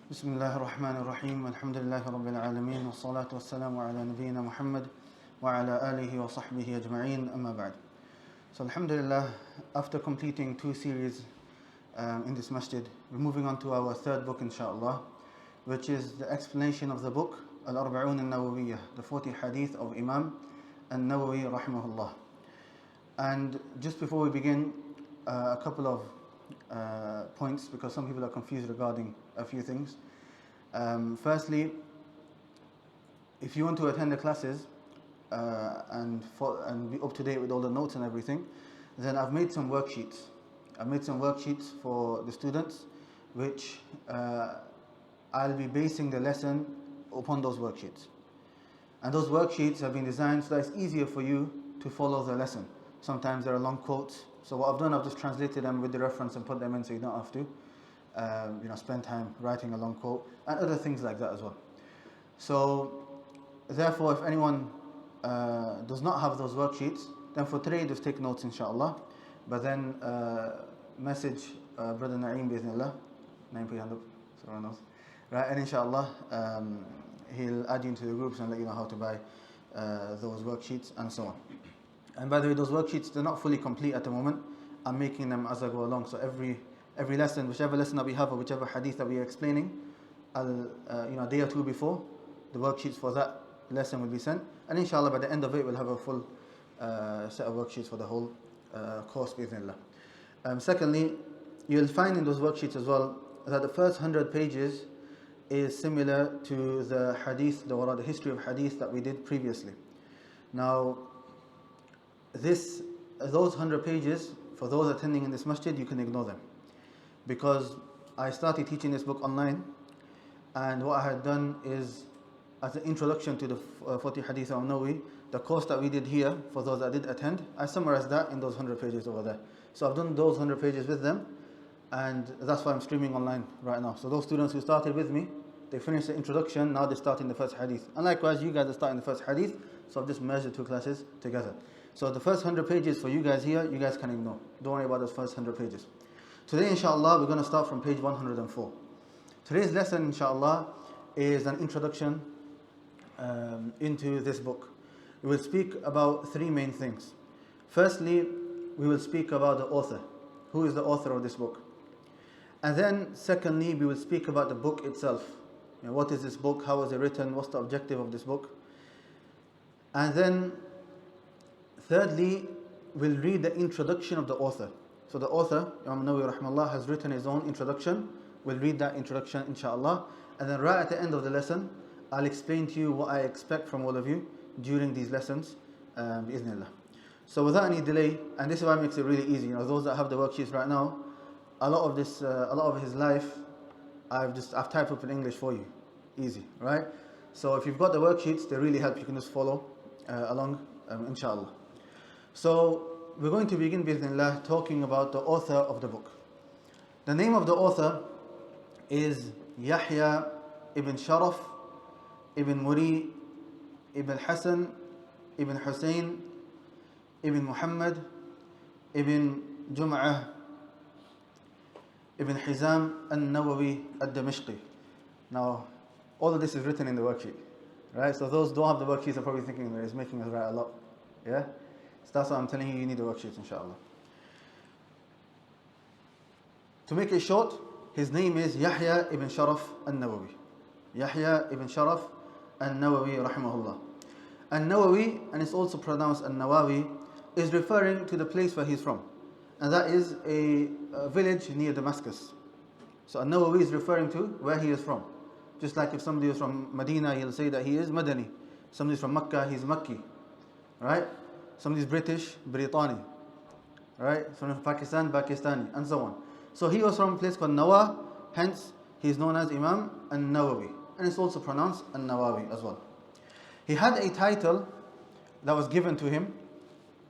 بسم الله الرحمن الرحيم الحمد لله رب العالمين والصلاة والسلام على نبينا محمد وعلى آله وصحبه أجمعين أما بعد. So alhamdulillah, after completing two series in this masjid, we're moving on to our third book inshallah, which is the explanation of the book Al-Arba'un an-Nawawiyyah, the 40 Hadeeth of Imam an-Nawawi rahimahullah. And just before we begin, a couple of points, because some people are confused regarding a few things. Firstly, if you want to attend the classes and be up to date with all the notes and everything, then I've made some worksheets. I've made some worksheets for the students, which I'll be basing the lesson upon those worksheets. And those worksheets have been designed so that it's easier for you to follow the lesson. Sometimes there are long quotes. So what I've done, I've just translated them with the reference and put them in so you don't have to spend time writing a long quote and other things like that as well. So therefore, if anyone does not have those worksheets, then for today just take notes inshallah. But then message Brother Naeem bi'idhnillah. Naeem, put your hand up so everyone knows. Right, and inshallah he'll add you into the groups and let you know how to buy those worksheets and so on. And by the way, those worksheets, they're not fully complete at the moment. I'm making them as I go along. So every lesson, whichever lesson that we have or whichever hadith that we are explaining, a day or two before, the worksheets for that lesson will be sent. And inshallah, by the end of it, we'll have a full set of worksheets for the whole course, bi'idhnillah. Secondly, you'll find in those worksheets as well that the first 100 pages is similar to the hadith, the history of hadith that we did previously. Now, those 100 pages, for those attending in this masjid, you can ignore them. Because I started teaching this book online, and what I had done is, as an introduction to the 40 Hadeeth of an-Nawawi, the course that we did here, for those that did attend, I summarized that in those 100 pages over there. So I've done those 100 pages with them, and that's why I'm streaming online right now. So those students who started with me, they finished the introduction, now they're starting the first hadith. And likewise, you guys are starting the first hadith, so I've just merged the two classes together. So the first 100 pages for you guys here, you guys can ignore. Don't worry about those first 100 pages. Today, inshallah, we're going to start from page 104. Today's lesson, inshallah, is an introduction into this book. We will speak about three main things. Firstly, we will speak about the author. Who is the author of this book? And then, secondly, we will speak about the book itself. What is this book? How was it written? What's the objective of this book? And then, thirdly, we'll read the introduction of the author. So the author, Imam an-Nawawi rahimahullah, has written his own introduction. We'll read that introduction inshallah. And then right at the end of the lesson, I'll explain to you what I expect from all of you during these lessons, bi'idhnillah. So without any delay, and this is why it makes it really easy. Those that have the worksheets right now, a lot of his life, I've typed up in English for you. Easy, right? So if you've got the worksheets, they really help. You can just follow along, inshallah. So we're going to begin, bi'idhnillah, talking about the author of the book. The name of the author is Yahya ibn Sharaf ibn Muri ibn Hassan ibn Hussein ibn Muhammad ibn Jum'ah ibn Hizam an-Nawawi ad-Damashqi. Now, all of this is written in the worksheet, right? So those who don't have the worksheets are probably thinking that he's making us write a lot, yeah? So that's why I'm telling you, you need the worksheets, inshallah. To make it short, his name is Yahya ibn Sharaf an-Nawawi. Yahya ibn Sharaf an-Nawawi rahimahullah. An-Nawawi, and it's also pronounced an-Nawawi, is referring to the place where he's from. And that is a village near Damascus. So an-Nawawi is referring to where he is from. Just like if somebody is from Medina, he'll say that he is Madani. Somebody's from Makkah, he's Makki. Right? Somebody's British, Britani. Right? Somebody from Pakistan, Pakistani, and so on. So he was from a place called Nawa, hence he is known as Imam an-Nawawi. And it's also pronounced an-Nawawi as well. He had a title that was given to him,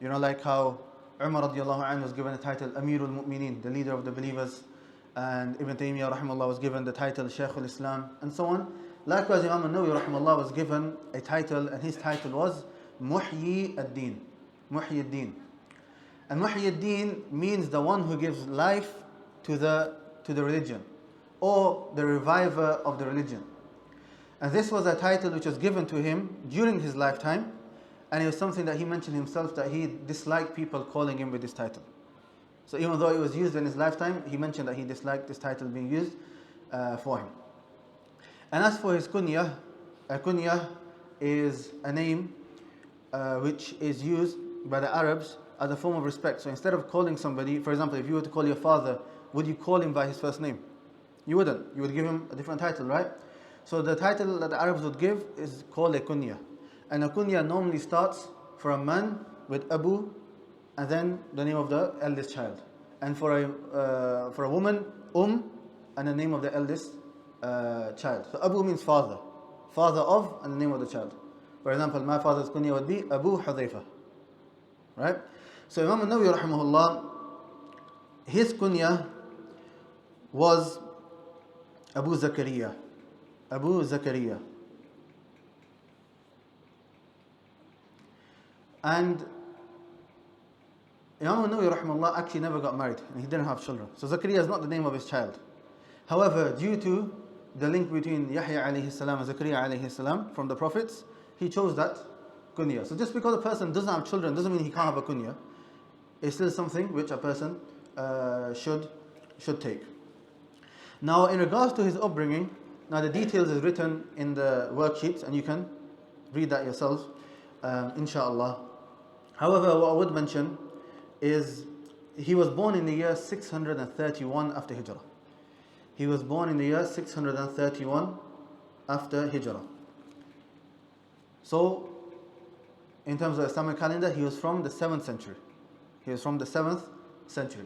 like how Umar radiallahu anhu was given the title Amirul Mu'mineen, the leader of the believers, and Ibn Taymiyyah rahimahullah was given the title Shaykh al-Islam, and so on. Likewise, Imam an-Nawawi rahimahullah was given a title, and his title was Muhyi ad-Din. Muhyi ad-Din. And Muhyi ad-Din means the one who gives life to the religion. or the reviver of the religion. And this was a title which was given to him during his lifetime, and it was something that he mentioned himself that he disliked people calling him with this title. So even though it was used in his lifetime, he mentioned that he disliked this title being used for him. And as for his kunya, a kunya is a name which is used by the Arabs as a form of respect. So instead of calling somebody, for example, if you were to call your father, would you call him by his first name? You wouldn't. You would give him a different title, right? So the title that the Arabs would give is called a kunya. And a kunya normally starts for a man with Abu and then the name of the eldest child. And for a woman, and the name of the eldest child. So Abu means father. Father of and the name of the child. For example, my father's kunya would be Abu Huzaifah. Right? So Imam an-Nawawi rahimahullah, his kunya was Abu Zakaria. Abu Zakaria. And Imam an-Nawawi rahimahullah actually never got married and he didn't have children. So Zakaria is not the name of his child. However, due to the link between Yahya alayhi salam and Zakaria alayhi salam from the prophets, he chose that kunya. So just because a person doesn't have children doesn't mean he can't have a kunya. It's still something which a person should take. Now in regards to his upbringing, now the details is written in the worksheets and you can read that yourself, inshallah. However, what I would mention is he was born in the year 631 after Hijrah. He was born in the year 631 after Hijrah. So, in terms of Islamic calendar, he was from the 7th century. He was from the 7th century.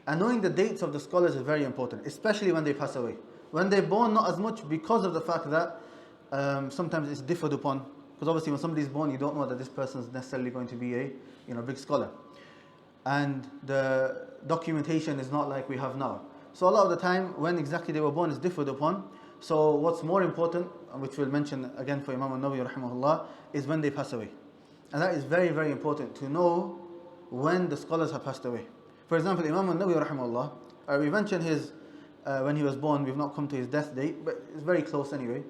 And knowing the dates of the scholars is very important, especially when they pass away. When they're born, not as much because of the fact that sometimes it's differed upon. Because obviously when somebody's born, you don't know that this person is necessarily going to be a big scholar. And the documentation is not like we have now. So a lot of the time, when exactly they were born is differed upon. So what's more important, which we'll mention again for Imam an-Nawawi rahimahullah, is when they pass away. And that is very, very important to know when the scholars have passed away. For example, Imam an-Nawawi rahimahullah, we mentioned his when he was born. We've not come to his death date, but it's very close anyway.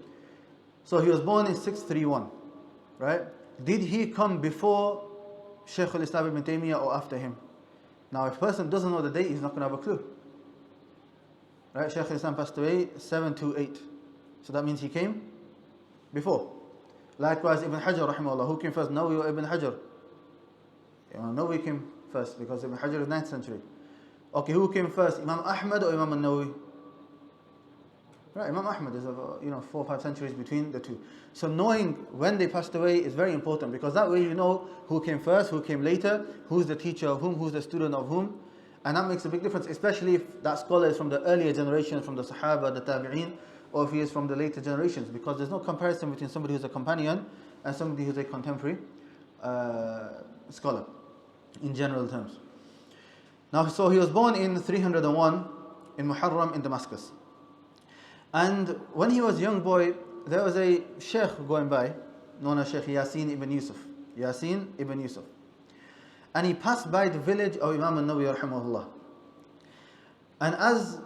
So he was born in 631, right? Did he come before Shaykh al-Islam ibn Taymiyyah or after him? Now if a person doesn't know the date, he's not going to have a clue. Right? Shaykh al-Islam passed away 728. So that means he came before. Likewise, Ibn Hajar rahimahullah, who came first? Nawawi or Ibn Hajar? Nawawi came first because Ibn Hajar is 9th century. Okay, who came first? Imam Ahmad or Imam an-Nawawi? Right, Imam Ahmad is 4 or 5 centuries between the two. So knowing when they passed away is very important because that way you know who came first, who came later, who's the teacher of whom, who's the student of whom. And that makes a big difference, especially if that scholar is from the earlier generations, from the Sahaba, the Tabi'een, or if he is from the later generations, because there's no comparison between somebody who's a companion and somebody who's a contemporary scholar, in general terms. Now, so he was born in 301 in Muharram in Damascus. And when he was a young boy, there was a sheikh going by, known as Sheikh Yasin ibn Yusuf. Yasin ibn Yusuf. And he passed by the village of Imam an-Nawawi rahimahullah. And as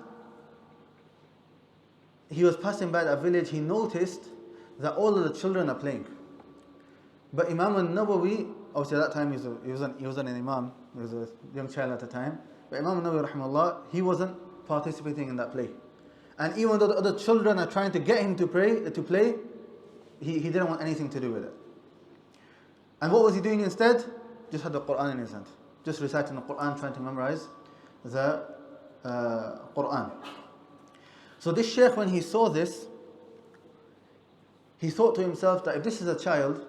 he was passing by that village, he noticed that all of the children are playing. But Imam an-Nawawi, obviously at that time he wasn't an imam, he was a young child at the time. But Imam an-Nawawi rahimahullah, he wasn't participating in that play. And even though the other children are trying to get him to play, he didn't want anything to do with it. And what was he doing instead? Just had the Quran in his hand. Just reciting the Quran, trying to memorize the Quran. So this sheikh, when he saw this, he thought to himself that if this is a child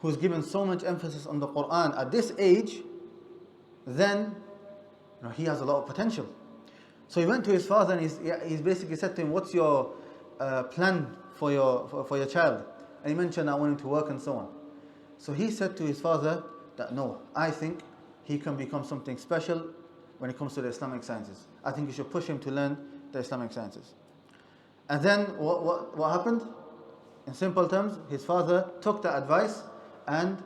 who's given so much emphasis on the Quran at this age, then he has a lot of potential. So he went to his father and he's basically said to him, what's your plan for your child? And he mentioned, I want him to work and so on. So he said to his father that no, I think he can become something special when it comes to the Islamic sciences. I think you should push him to learn the Islamic sciences. And then what happened? In simple terms, his father took that advice and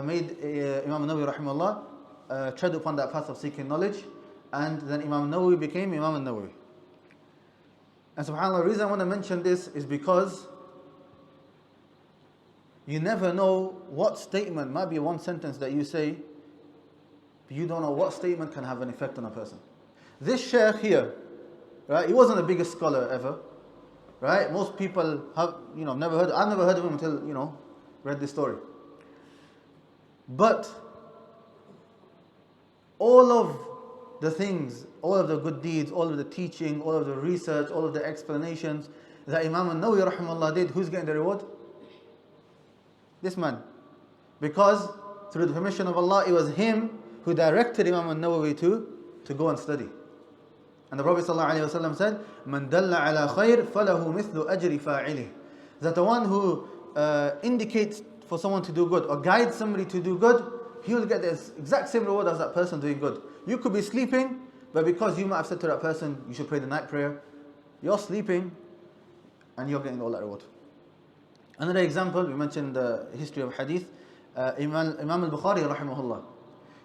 made Imam an-Nawawi rahimahullah tread upon that path of seeking knowledge. And then Imam an-Nawawi became Imam an-Nawawi. And subhanAllah, the reason I want to mention this is because you never know what statement, might be one sentence that you say, but you don't know what statement can have an effect on a person. This shaykh here, right, he wasn't the biggest scholar ever, right? Most people have, I've never heard of him until, read this story. But all of the things, all of the good deeds, all of the teaching, all of the research, all of the explanations that Imam an-Nawawi rahimahullah did, who's getting the reward? This man. Because through the permission of Allah, it was him who directed Imam an-Nawawi to go and study. And the Prophet ﷺ said, "Man dalla ala khair falahu mithlu ajri fa'ilih." That the one who indicates for someone to do good or guides somebody to do good, he will get the exact same reward as that person doing good. You could be sleeping, but because you might have said to that person, you should pray the night prayer, you're sleeping and you're getting all that reward. Another example, we mentioned the history of hadith, Imam al-Bukhari rahimahullah.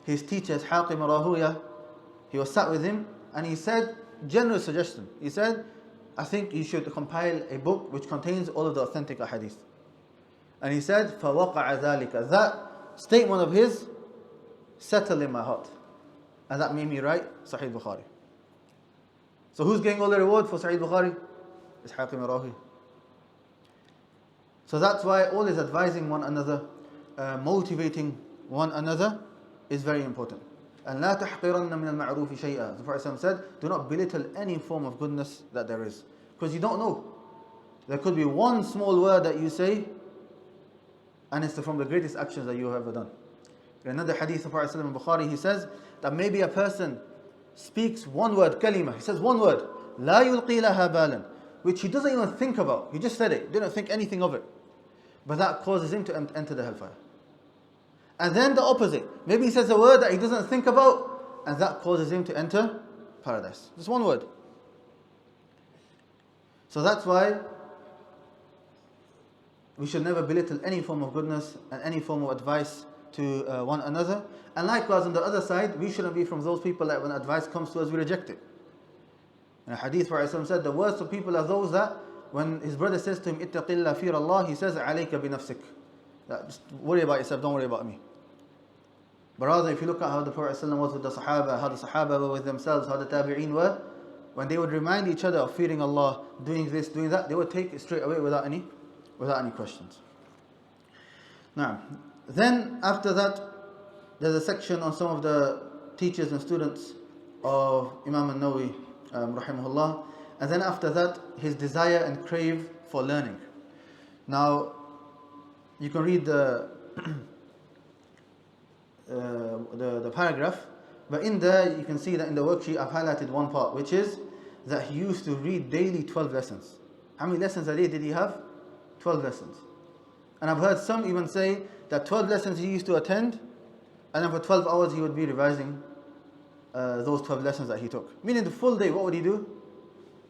His teacher, Hakim Rahuya, he was sat with him and he said, generous suggestion. He said, I think you should compile a book which contains all of the authentic hadith. And he said, فَوَقَعَ ذَلِكَ. That statement of his settled in my heart. And that made me write Sahih Bukhari. So who's getting all the reward for Sahih Bukhari? It's Hakim Rahuya. So that's why always advising one another, motivating one another is very important. And لا تحقرن من المعروف شيئا. The Prophet said, do not belittle any form of goodness that there is. Because you don't know. There could be one small word that you say, and it's from the greatest actions that you have ever done. In another hadith of the Prophet in Bukhari, he says that maybe a person speaks one word, kalima. He says one word, لا يلقي لها بالا, which he doesn't even think about. He just said it. He didn't think anything of it. But that causes him to enter the hellfire. And then the opposite. Maybe he says a word that he doesn't think about, and that causes him to enter paradise. Just one word. So that's why we should never belittle any form of goodness and any form of advice to one another. And likewise, on the other side, we shouldn't be from those people that when advice comes to us, we reject it. In a hadith where Islam said, the worst of people are those that when his brother says to him, ittaqillah fi Allah, he says, alayka bi nafsik. Just worry about yourself, don't worry about me. But rather, if you look at how the Prophet ﷺ was with the Sahaba, how the Sahaba were with themselves, how the Tabi'een were, when they would remind each other of fearing Allah, doing this, doing that, they would take it straight away without any questions. Now, then after that, there's a section on some of the teachers and students of Imam an-Nawawi, rahimahullah. And then after that, his desire and crave for learning. Now, you can read the paragraph, but in there you can see that in the worksheet I've highlighted one part, which is that he used to read daily 12 lessons. How many lessons a day did he have? 12 lessons. And I've heard some even say that 12 lessons he used to attend, and then for 12 hours he would be revising those 12 lessons that he took. Meaning the full day, what would he do?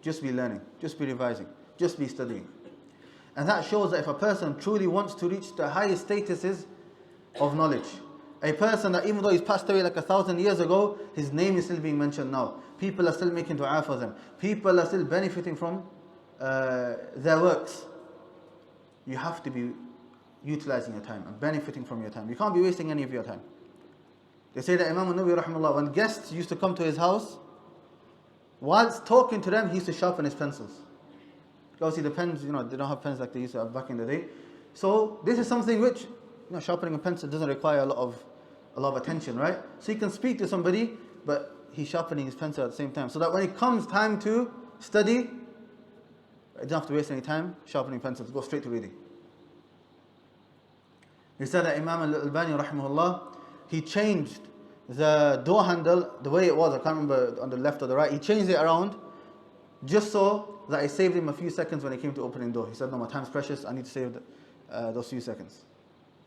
Just be learning, just be revising, just be studying. And that shows that if a person truly wants to reach the highest statuses of knowledge, a person that even though he's passed away like 1,000 years ago, his name is still being mentioned now. People are still making dua for them. People are still benefiting from their works. You have to be utilizing your time and benefiting from your time. You can't be wasting any of your time. They say that Imam an-Nawawi rahimahullah, when guests used to come to his house, whilst talking to them, he used to sharpen his pencils. Obviously the pens, they don't have pens like they used to have back in the day. So this is something which, sharpening a pencil doesn't require a lot of attention, right? So you can speak to somebody, but he's sharpening his pencil at the same time. So that when it comes time to study, you don't have to waste any time sharpening pencils, go straight to reading. He said that Imam al-Albani rahimahullah, he changed the door handle the way it was, I can't remember on the left or the right, he changed it around just so that it saved him a few seconds when it came to opening the door. He said, no, my time's precious, I need to save those few seconds.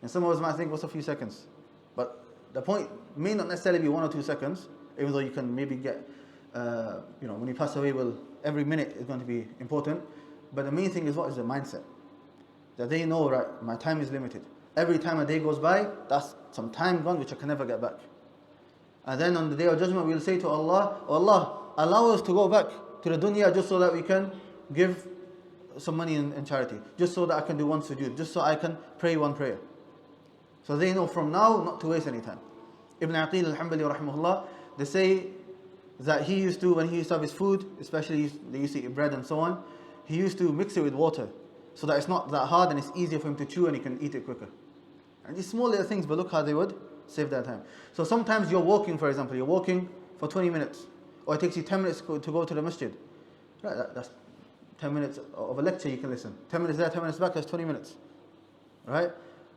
And some of us might think, what's a few seconds? But the point may not necessarily be 1 or 2 seconds, even though you can maybe get, when you pass away, every minute is going to be important. But the main thing is what is the mindset? That they know, right, my time is limited. Every time a day goes by, that's some time gone which I can never get back. And then on the day of judgment, we'll say to Allah, oh Allah, allow us to go back to the dunya just so that we can give some money in charity, just so that I can do one sujood, just so I can pray one prayer. So they know from now not to waste any time. Ibn Aqil al-Hanbali rahimahullah, they say that he used to, when he used to have his food, especially they used to eat bread and so on, he used to mix it with water so that it's not that hard and it's easier for him to chew and he can eat it quicker. And these small little things, but look how they would save their time. So sometimes you're walking, for example, you're walking for 20 minutes, or it takes you 10 minutes to go to the masjid. Right, that's 10 minutes of a lecture you can listen. 10 minutes there, 10 minutes back, that's 20 minutes. Right?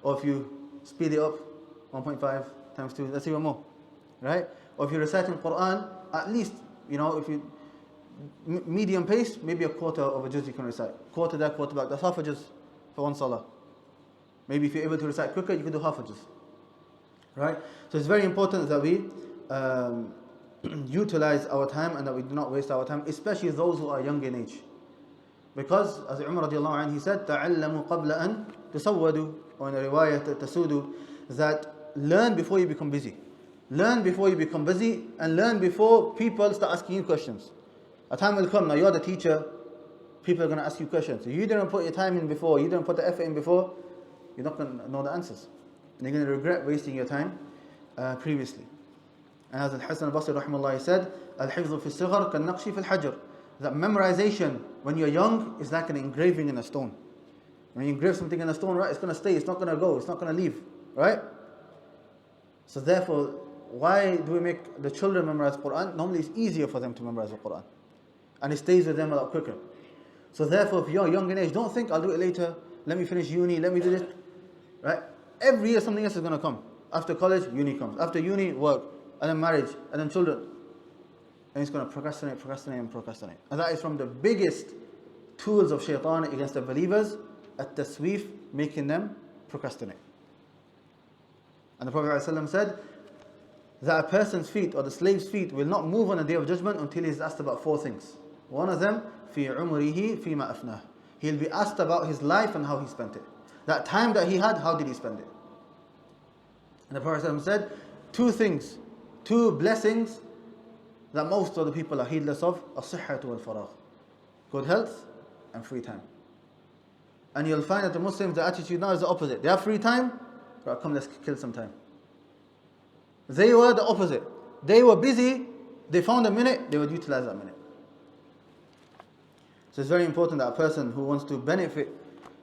Or if you speed it up, 1.5 times 2, that's even more. Right? Or if you're reciting Quran, at least, if you medium pace, maybe a quarter of a juz you can recite. Quarter there, quarter back. That's half a juz for one salah. Maybe if you're able to recite quicker, you can do half a juz. Right? So it's very important that we utilize our time and that we do not waste our time, especially those who are young in age. Because, as Umar radiallahu anhu, he said, تَعَلَّمُوا قَبْلَ أَن تُسَوَّدُوا, or in a riwayah, تَسُودُوا, that learn before you become busy. Learn before you become busy, and learn before people start asking you questions. A time will come, now you're the teacher, people are going to ask you questions. If you didn't put your time in before, you didn't put the effort in before, you're not going to know the answers. And you're going to regret wasting your time previously. And as Al-Hasan al-Basri rahimahullah said, Al-Hifzu fi al-Sighar kan-Naqshi fi al-Hajar. That memorization when you're young is like an engraving in a stone. When you engrave something in a stone, right, it's going to stay, it's not going to go, it's not going to leave. Right? So therefore, why do we make the children memorize Quran? Normally it's easier for them to memorize the Quran. And it stays with them a lot quicker. So therefore, if you're young in age, don't think, I'll do it later, let me finish uni, let me do this. Right? Every year something else is going to come. After college, uni comes. After uni, work. And then marriage. And then children. And it's going to procrastinate. And that is from the biggest tools of shaitan against the believers, at-tasweef, making them procrastinate. And the Prophet ﷺ said that a person's feet or the slave's feet will not move on the day of judgment until he is asked about 4 things. One of them, فِي عُمْرِهِ فِي مَا أَفْنَاهُ. He'll be asked about his life and how he spent it. That time that he had, how did he spend it? And the Prophet ﷺ said, 2 things, 2 blessings that most of the people are heedless of, as-sihhatu wal-faragh. Good health and free time. And you'll find that the Muslims, the attitude now is the opposite. They have free time, right, come let's kill some time. They were the opposite. They were busy, they found a minute, they would utilize that minute. So it's very important that a person who wants to benefit,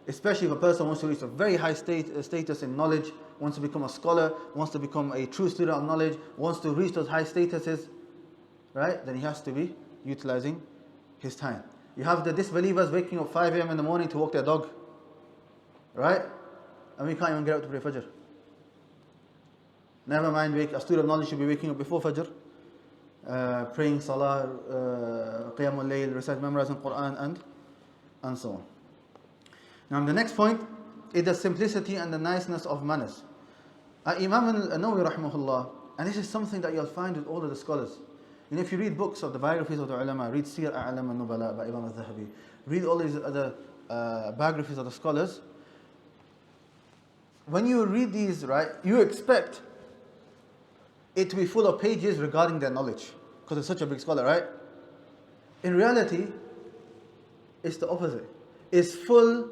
especially if a person wants to reach a very high status in knowledge, wants to become a scholar, wants to become a true student of knowledge, wants to reach those high statuses, right? Then he has to be utilizing his time. You have the disbelievers waking up 5 a.m. in the morning to walk their dog, right? And we can't even get up to pray Fajr. Never mind, a student of knowledge should be waking up before Fajr, praying Salah, Qiyamul Layl, recite, memorizing Quran, and so on. Now, the next point is the simplicity and the niceness of manners. Imam an-Nawawi rahimahullah, and this is something that you'll find with all of the scholars. If you read books of the biographies of the ulama, read Sir A'lam al-Nubala by Imam al-Zahabi, read all these other biographies of the scholars, when you read these, right, you expect it to be full of pages regarding their knowledge, because it's such a big scholar, right? In reality, it's the opposite. It's full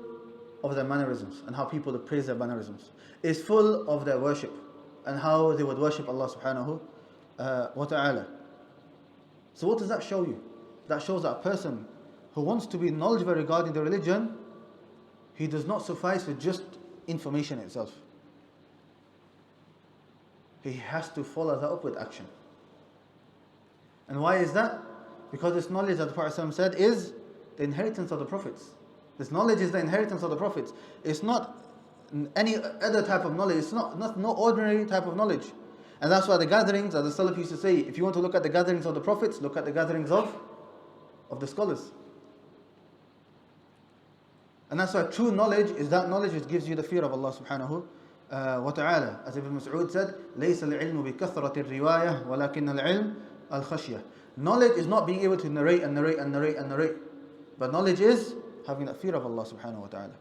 of their mannerisms and how people praise their mannerisms. It's full of their worship and how they would worship Allah subhanahu wa ta'ala. So what does that show you? That shows that a person who wants to be knowledgeable regarding the religion, he does not suffice with just information itself. He has to follow that up with action. And why is that? Because this knowledge that the Prophet said is the inheritance of the prophets. This knowledge is the inheritance of the prophets. It's not any other type of knowledge. It's not no ordinary type of knowledge. And that's why the gatherings, as the Salaf used to say, if you want to look at the gatherings of the prophets, look at the gatherings of the scholars. And that's why true knowledge is that knowledge which gives you the fear of Allah subhanahu wa ta'ala. As Ibn Mas'ud said, لَيْسَ الْعِلْمُ بِكَثْرَةِ الرِّوَايَةِ وَلَكِنَّ الْعِلْمُ الْخَشْيَةِ. Knowledge is not being able to narrate. But knowledge is having that fear of Allah subhanahu wa ta'ala.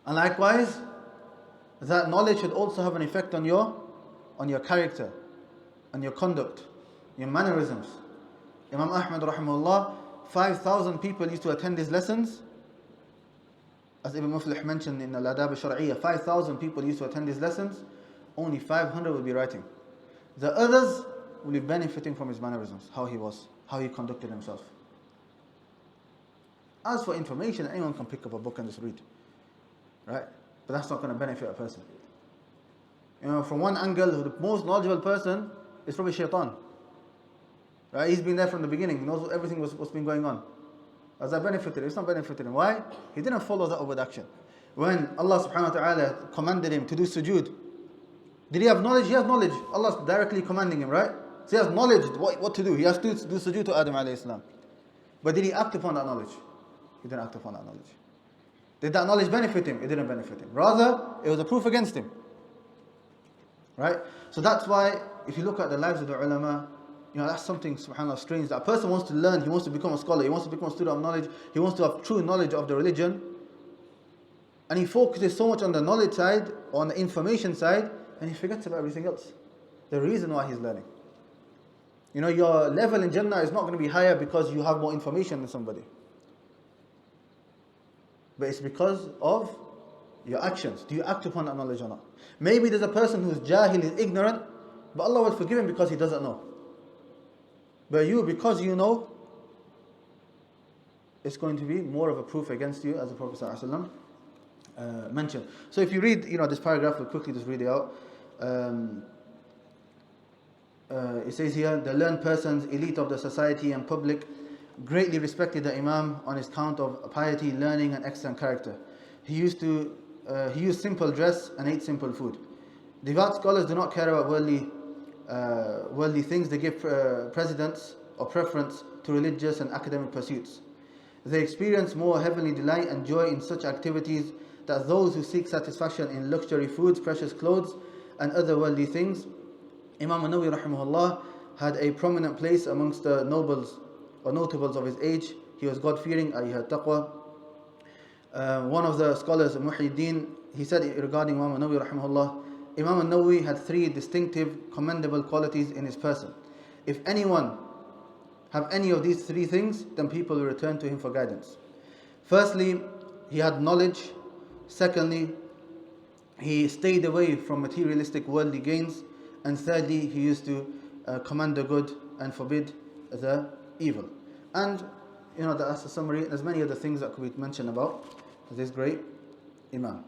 And likewise, that knowledge should also have an effect on your character, on your conduct, your mannerisms. Imam Ahmad rahimahullah 5,000 people used to attend his lessons, as Ibn Muflih mentioned in Al-Adab al-Shar'iyyah, 5,000 people used to attend his lessons, only 500 will be writing. The others will be benefiting from his mannerisms, how he was, how he conducted himself. As for information, anyone can pick up a book and just read, right? But that's not going to benefit a person. From one angle, the most knowledgeable person is probably shaitan. Right? He's been there from the beginning. He knows everything what's been going on. Has that benefited him? It's not benefited him. Why? He didn't follow that up with action. When Allah subhanahu wa ta'ala commanded him to do sujood, did he have knowledge? He has knowledge. Allah's directly commanding him, right? So he has knowledge what to do. He has to do sujood to Adam alayhi salam. But did he act upon that knowledge? He didn't act upon that knowledge. Did that knowledge benefit him? It didn't benefit him. Rather, it was a proof against him. Right? So that's why, if you look at the lives of the ulama, that's something, subhanAllah, strange. That a person wants to learn, he wants to become a scholar, he wants to become a student of knowledge, he wants to have true knowledge of the religion, and he focuses so much on the knowledge side, or on the information side, and he forgets about everything else. The reason why he's learning. Your level in Jannah is not going to be higher because you have more information than somebody. But it's because of your actions. Do you act upon that knowledge or not? Maybe there's a person who's jahil, is ignorant, but Allah will forgive him because he doesn't know. But you, because you know, it's going to be more of a proof against you, as the Prophet ﷺ mentioned. So if you read, this paragraph, we'll quickly just read it out. It says here, the learned persons, elite of the society and public, greatly respected the Imam on his count of piety, learning, and excellent character. He used simple dress and ate simple food. Devout scholars do not care about worldly things. They give precedence or preference to religious and academic pursuits. They experience more heavenly delight and joy in such activities than those who seek satisfaction in luxury foods, precious clothes, and other worldly things. Imam an-Nawawi rahimahullah had a prominent place amongst the nobles or notables of his age. He was God-fearing, he had taqwa. One of the scholars, Muhyiddin, he said regarding Imam an-Nawawi rahimahullah, Imam an-Nawawi had three distinctive, commendable qualities in his person. If anyone have any of these three things, then people will return to him for guidance. Firstly, he had knowledge. Secondly, he stayed away from materialistic worldly gains. And thirdly, he used to command the good and forbid the evil. And that's a summary. There's many other things that could be mentioned about this great Imam.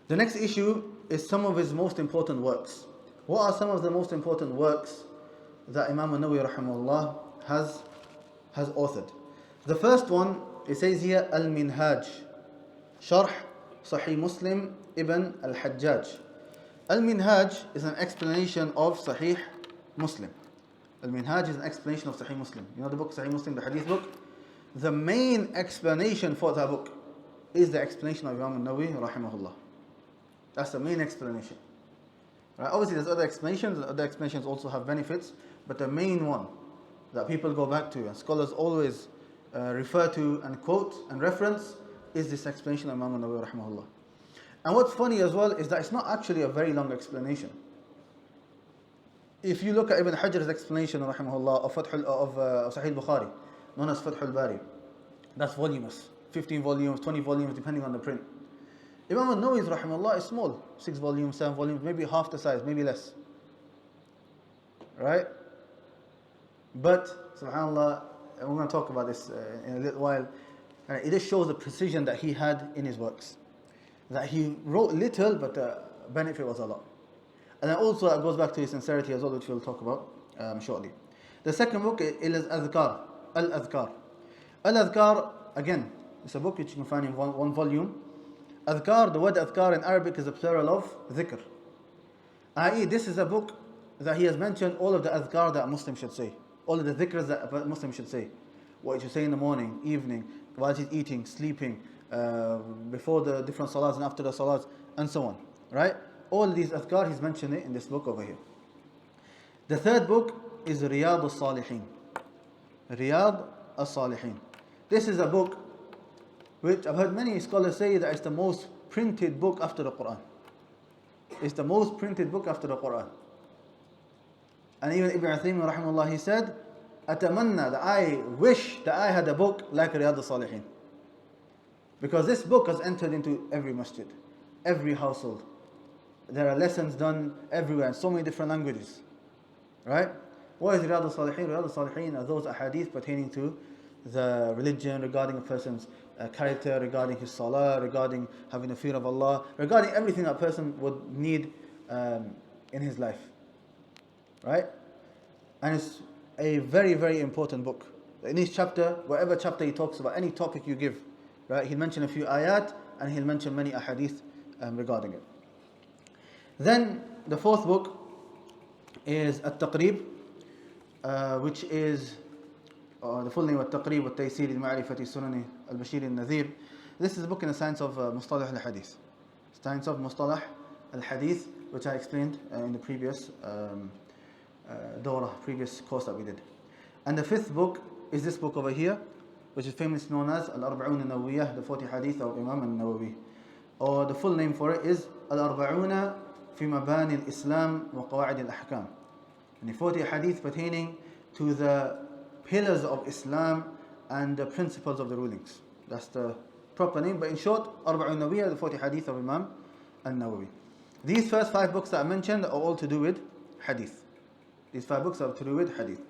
The next issue is some of his most important works. What are some of the most important works that Imam an-Nawawi rahimahullah has authored? The first one, it says here, Al-Minhaj, Sharh Sahih Muslim Ibn Al-Hajjaj. Al-Minhaj is an explanation of Sahih Muslim. Al-Minhaj is an explanation of Sahih Muslim. The book Sahih Muslim, the Hadith book? The main explanation for that book is the explanation of Imam an-Nawawi rahimahullah. That's the main explanation. Right? Obviously there's other explanations, and other explanations also have benefits, but the main one that people go back to and scholars always refer to and quote and reference is this explanation of Imam an-Nawawi rahimahullah. And what's funny as well is that it's not actually a very long explanation. If you look at Ibn Hajar's explanation rahimahullah of Sahih Bukhari, known as Fath al-Bari, that's voluminous, 15 volumes, 20 volumes, depending on the print. Imam an-Nawawi's rahimahullah is small, 6 volumes, 7 volumes, maybe half the size, maybe less. Right? But, subhanAllah, and we're going to talk about this in a little while, it just shows the precision that he had in his works. That he wrote little, but the benefit was a lot. And then also it goes back to his sincerity as well, which we'll talk about shortly. The second book is Al-Adhkar. Al-Adhkar, again, it's a book which you can find in one volume. Adhkar, the word Adhkar in Arabic is a plural of dhikr. I.e., this is a book that he has mentioned all of the Adhkar that a Muslim should say. All of the dhikrs that a Muslim should say. What he should say in the morning, evening, while he's eating, sleeping, before the different salats and after the salats, and so on. Right? All these Adhkar, he's mentioned it in this book over here. The third book is Riyad al-Salihin. Riyad al-Salihin. This is a book which I've heard many scholars say that it's the most printed book after the Quran. It's the most printed book after the Quran. And even Ibn Uthaymeen rahimahullah, he said Atamanna, that I wish that I had a book like Riyadh al-Salihin. Because this book has entered into every masjid, every household. There are lessons done everywhere in so many different languages. Right? What is Riyadh al-Salihin? Riyadh al-Salihin are those ahadith pertaining to the religion, regarding a person's character, regarding his salah, regarding having a fear of Allah, regarding everything that a person would need in his life. Right? And it's a very, very important book. In each chapter, whatever chapter he talks about, any topic you give, right? He'll mention a few ayat and he'll mention many ahadith regarding it. Then the fourth book is At-Taqrib, which is the full name At-Taqrib wa Taysir al-Ma'rifati Sunani al-Bashir al-Nadhir. This is a book in the science of Mustalah al-Hadith. Science of Mustalah al-Hadith, which I explained in the previous previous course that we did. And the fifth book is this book over here, which is famously known as Al-Arba'un an-Nawawiyah, the 40 Hadeeth of Imam an-Nawawi. Or the full name for it is Al-Arba'una fi Mabani al-Islam wa Qawa'id al-Ahkam. And the 40 Hadith pertaining to the pillars of Islam and the principles of the rulings. That's the proper name, but in short, Arba'un an-Nawawiyah, the 40 Hadith of Imam an-Nawawi. These first 5 books that I mentioned are all to do with Hadith. These 5 books are to do with Hadith.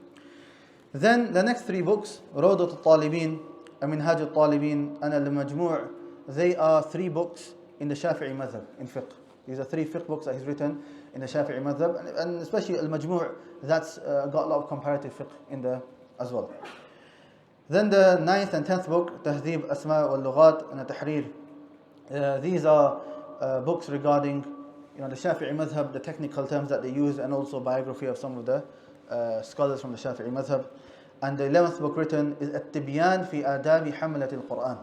Then the next 3 books, Rawdat al-Talibin, Minhaj al-Talibin, and al-Majmu', they are 3 books in the Shafi'i madhab, in fiqh. These are 3 fiqh books that he's written in the Shafi'i madhab, and especially al-Majmu', that's got a lot of comparative fiqh in there as well. Then the 9th and 10th book, Tahdhib Asma' wal-Lughat and Tahrir. These are books regarding the Shafi'i madhab, the technical terms that they use, and also biography of some of the scholars from the Shafi'i madhab. And the 11th book written is At-Tibyan fi Adabi Hamalat al-Quran.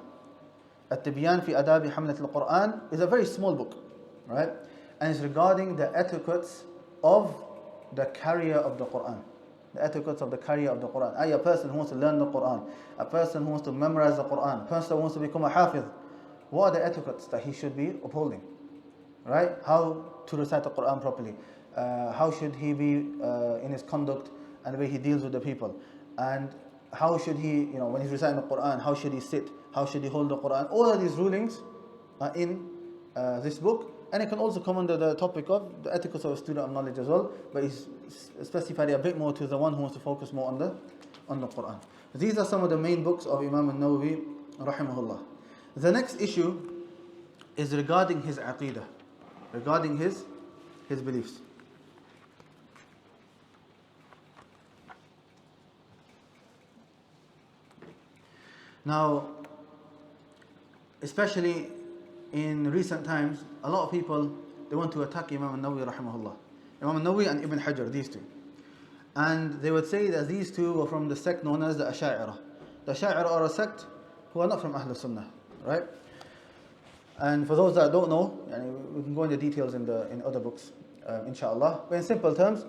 At-Tibyan fi Adabi Hamalat al-Quran is a very small book, right? And it's regarding the etiquettes of the carrier of the Quran. The etiquettes of the carrier of the Quran. A person who wants to learn the Quran, a person who wants to memorize the Quran, a person who wants to become a hafiz. What are the etiquettes that he should be upholding? Right? How to recite the Quran properly. How should he be in his conduct and the way he deals with the people. And how should he, when he's reciting the Quran, how should he sit? How should he hold the Quran? All of these rulings are in this book. And it can also come under the topic of the etiquette of a student of knowledge as well. But he's specified a bit more to the one who wants to focus more on the Quran. These are some of the main books of Imam an-Nawawi, rahimahullah. The next issue is regarding his aqidah, regarding his beliefs. Now, especially in recent times, a lot of people, they want to attack Imam an-Nawawi rahimahullah. Imam an-Nawawi and Ibn Hajar, these two. And they would say that these two were from the sect known as the Asha'ira. The Asha'ira are a sect who are not from Ahlul Sunnah, right? And for those that don't know, we can go into details in other books, inshallah. But in simple terms,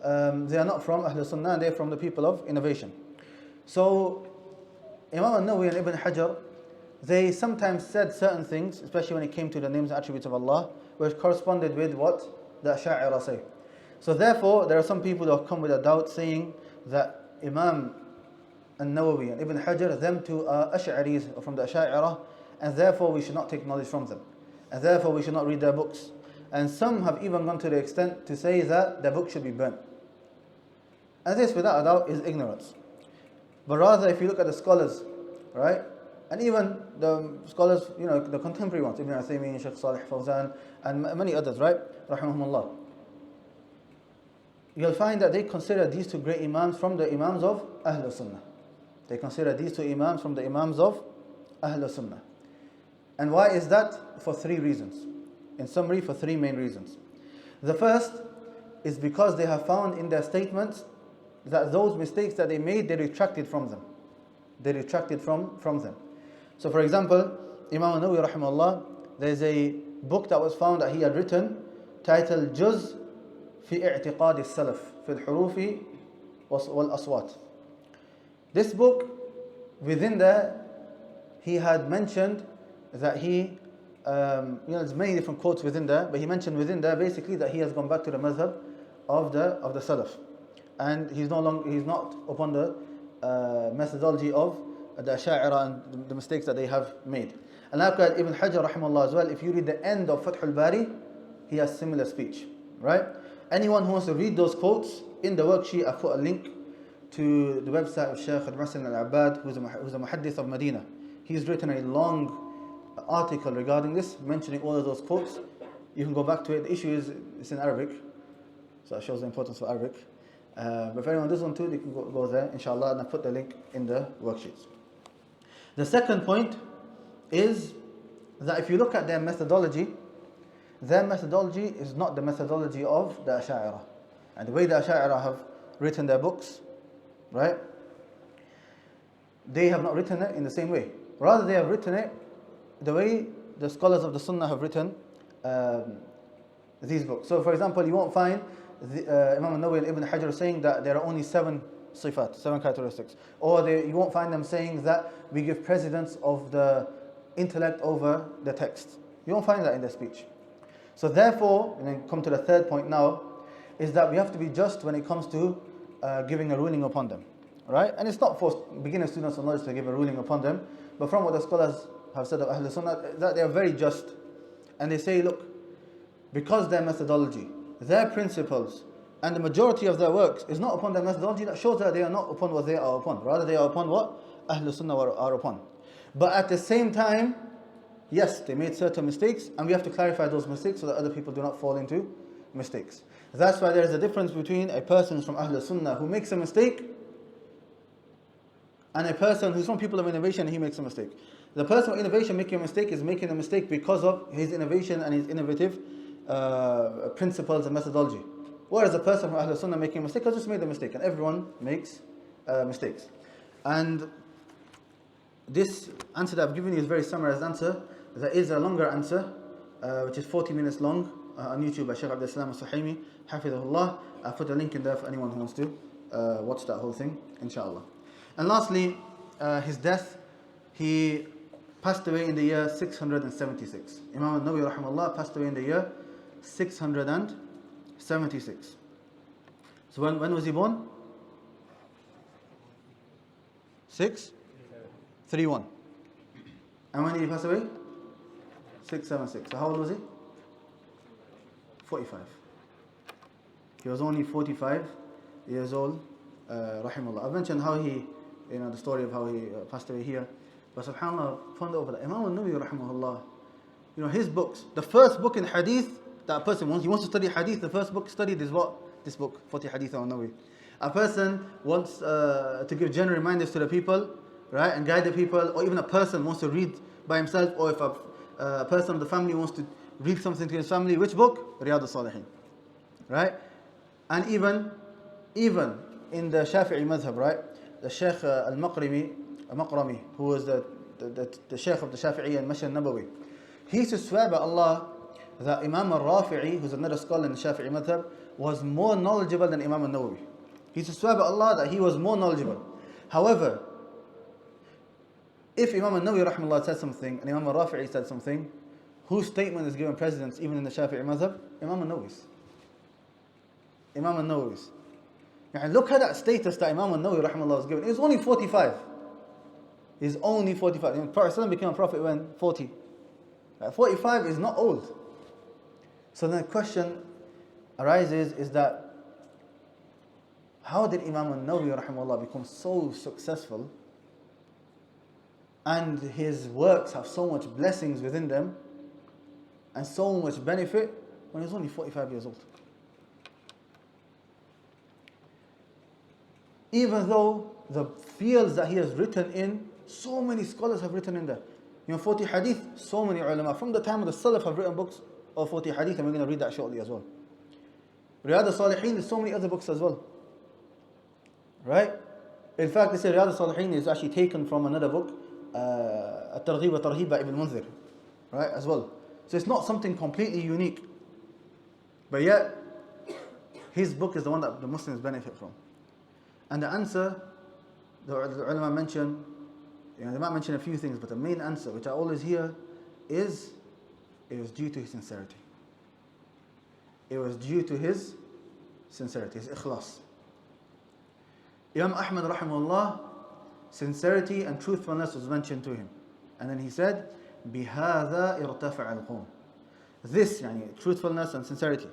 they are not from Ahlul Sunnah, and they're from the people of innovation. So, Imam an-Nawawi and Ibn Hajar, they sometimes said certain things, especially when it came to the names and attributes of Allah, which corresponded with what the Asha'ira say. So therefore, there are some people who have come with a doubt saying that Imam an-Nawawi and Ibn Hajar, them two are Ash'aris from the Asha'ira, and therefore we should not take knowledge from them. And therefore we should not read their books. And some have even gone to the extent to say that their book should be burnt. And this, without a doubt, is ignorance. But rather, if you look at the scholars, right, and even the scholars, the contemporary ones, Ibn Uthaymeen, Shaykh Salih Fawzan, and many others, right, rahimahumullah, you'll find that they consider these two great imams from the imams of Ahlul Sunnah. They consider these two imams from the imams of Ahlul Sunnah. And why is that? For 3 reasons. In summary, for 3 main reasons. The first is because they have found in their statements that those mistakes that they made, they retracted from them. They retracted from them. So for example, Imam an-Nawawi rahimahullah, there's a book that was found that he had written titled Juz fi i'tiqad al-salaf fi al-hurufi wal-aswat. This book, within there, he had mentioned that he, there's many different quotes within there, but he mentioned within there basically that he has gone back to the madhab of the Salaf. And he's not upon the methodology of the Ash'ari and the mistakes that they have made. And like that, Ibn Hajar rahimahullah as well, if you read the end of Fath al-Bari, he has similar speech, right? Anyone who wants to read those quotes, in the worksheet I put a link to the website of Shaykh al-Muhsin al-Abbad, who's a Hadeeth of Medina. He's written a long article regarding this, mentioning all of those quotes. You can go back to it. The issue is it's in Arabic, so it shows the importance of Arabic. But if anyone does want to, they can go there, inshallah, and I put the link in the worksheets. The second point is that if you look at their methodology is not the methodology of the Ash'ari. And the way the Ash'ari have written their books, right? They have not written it in the same way. Rather, they have written it the way the scholars of the Sunnah have written these books. So, for example, you won't find Imam an-Nawawi and Ibn Hajar saying that there are only 7 sifat, 7 characteristics. Or you won't find them saying that we give precedence of the intellect over the text. You won't find that in their speech. So therefore, and then come to the third point now, is that we have to be just when it comes to giving a ruling upon them. Right? And it's not for beginner students of knowledge to give a ruling upon them, but from what the scholars have said of Ahlul Sunnah, that they are very just. And they say, look, because their methodology, their principles, and the majority of their works is not upon their methodology, that shows that they are not upon what they are upon. Rather, they are upon what Ahlul Sunnah are upon. But at the same time, yes, they made certain mistakes, and we have to clarify those mistakes so that other people do not fall into mistakes. That's why there is a difference between a person from Ahlul Sunnah who makes a mistake and a person who's from people of innovation and he makes a mistake. The person of innovation making a mistake is making a mistake because of his innovation and his innovative principles and methodology. Whereas the person from Ahlul Sunnah making a mistake has just made a mistake, and everyone makes mistakes. And this answer that I've given you is a very summarized answer. There is a longer answer, which is 40 minutes long, on YouTube by Shaykh Abdul Salam al-Suhaimi, Hafidhahullah. I'll put a link in there for anyone who wants to watch that whole thing, inshallah. And lastly, his death, he passed away in the year 676. Imam an-Nawawi rahimahullah passed away in the year 676. So when was he born? 631. And when did he pass away? 676. So how old was he? 45. He was only 45 years old, rahimahullah. I've mentioned how he, the story of how he passed away here. But subhanAllah, ponder over that. Imam an-Nawawi rahimahullah, his books, the first book in hadith that a person wants, he wants to study hadith, the first book studied is what? This book, 40 Hadeeth of Imam. A person wants to give general reminders to the people, right, and guide the people, or even a person wants to read by himself, or if a person of the family wants to read something to his family, which book? Riyadh al-Salihin, right? And even in the Shafi'i madhab, right, the Shaykh al-Maqrami, who was the Shaykh of the Shafi'i and Masjid al-Nabawi, he used to swear by Allah that Imam al-Rafi'i, who's another scholar in the Shafi'i madhab, was more knowledgeable than Imam al-Nawawi. He used to swear by Allah that he was more knowledgeable. However, if Imam al-Nawawi rahimahullah said something and Imam al-Rafi'i said something, whose statement is given precedence even in the Shafi'i madhab? Imam al-Nawawi's. Imam al-Nawawi's. Look at that status that Imam al-Nawawi rahimahullah was given. He was only 45. He's only 45. The Prophet became a prophet when? 40. 45 is not old. So then the question arises is that how did Imam al-Nawawi rahimahullah become so successful and his works have so much blessings within them and so much benefit when he was only 45 years old? Even though the fields that he has written in, so many scholars have written in there. 40 hadith, so many ulama from the time of the Salaf have written books of 40 hadith, and we're going to read that shortly as well. Riyadh al-Salihin, there's so many other books as well. Right? In fact, they say Riyadh al-Salihin is actually taken from another book, At-Targhib wa Tarhib by Ibn Munzir, right, as well. So it's not something completely unique. But yet, his book is the one that the Muslims benefit from. And the answer, the ulama mention, they might mention a few things, but the main answer, which I always hear, is it was due to his sincerity. It was due to his sincerity, his ikhlas. Imam Ahmad rahimahullah, sincerity and truthfulness was mentioned to him. And then he said, بِهَذَا ارْتَفَعَ الْقَوْمِ. This, truthfulness and sincerity.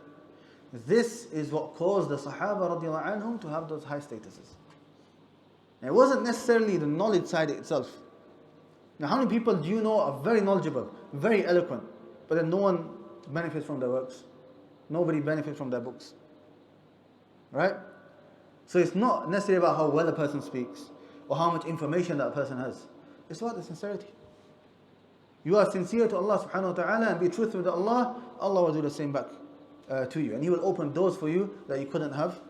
This is what caused the Sahaba radiallahu anhum to have those high statuses. Now, it wasn't necessarily the knowledge side itself. Now, how many people do you know are very knowledgeable, very eloquent, but then no one benefits from their works? Nobody benefits from their books. Right? So it's not necessarily about how well a person speaks or how much information that person has. It's about the sincerity. You are sincere to Allah subhanahu wa ta'ala and be truthful to Allah, Allah will do the same back to you. And He will open doors for you that you couldn't have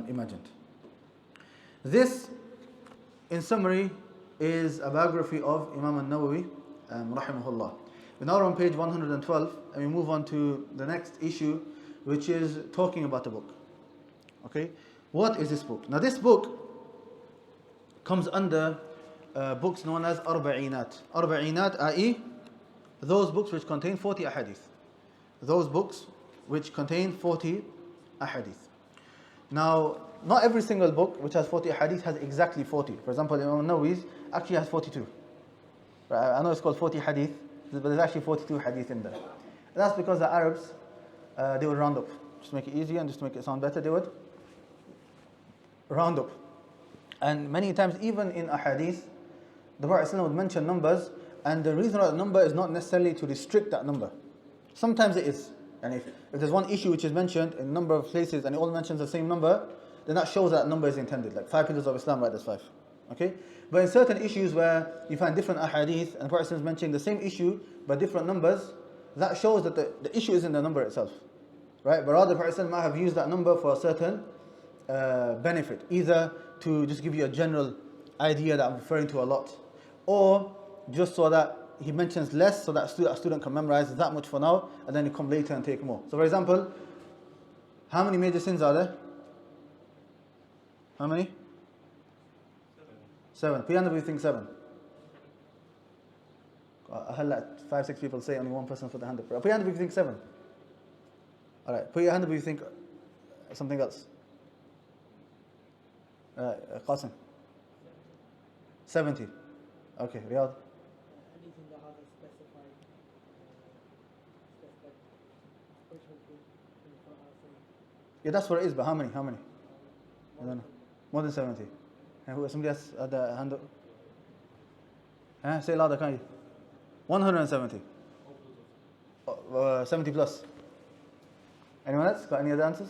imagined. This, in summary, is a biography of Imam an-Nawawi, rahimahullah. We're now on page 112, and we move on to the next issue, which is talking about the book. Okay, what is this book? Now, this book comes under books known as Arba'inat. Arba'inat, i.e., those books which contain 40 ahadith. Those books which contain 40 ahadith. Now, not every single book which has 40 hadith has exactly 40. For example, Imam an-Nawawi's actually has 42. Right? I know it's called 40 hadith, but there's actually 42 hadith in there. And that's because the Arabs, they would round up. Just to make it easier and just to make it sound better, they would round up. And many times, even in a hadith, the Prophet ﷺ would mention numbers, and the reason for that number is not necessarily to restrict that number. Sometimes it is. And if there's one issue which is mentioned in a number of places and it all mentions the same number, then that shows that number is intended. Like 5 pillars of Islam, right, there's 5. Okay? But in certain issues where you find different ahadith and the Prophet is mentioning the same issue but different numbers, that shows that the issue isn't the number itself. Right? But rather the Prophet might have used that number for a certain benefit. Either to just give you a general idea that I'm referring to a lot, or just so that he mentions less so that a student can memorize that much for now, and then you come later and take more. So for example, how many major sins are there? How many? 7. Put your hand up if you think 7. I heard like 5, 6 people say, only one person put the hand up. Put your hand up if you think 7. Alright, put your hand up if you think something else. Qasim. 70. Okay, Riyadh. Yeah, that's what it is, but how many? I don't know. More than 70. Somebody else had a hand up? Say louder, can you? 170. 70 plus. Anyone else? Got any other answers?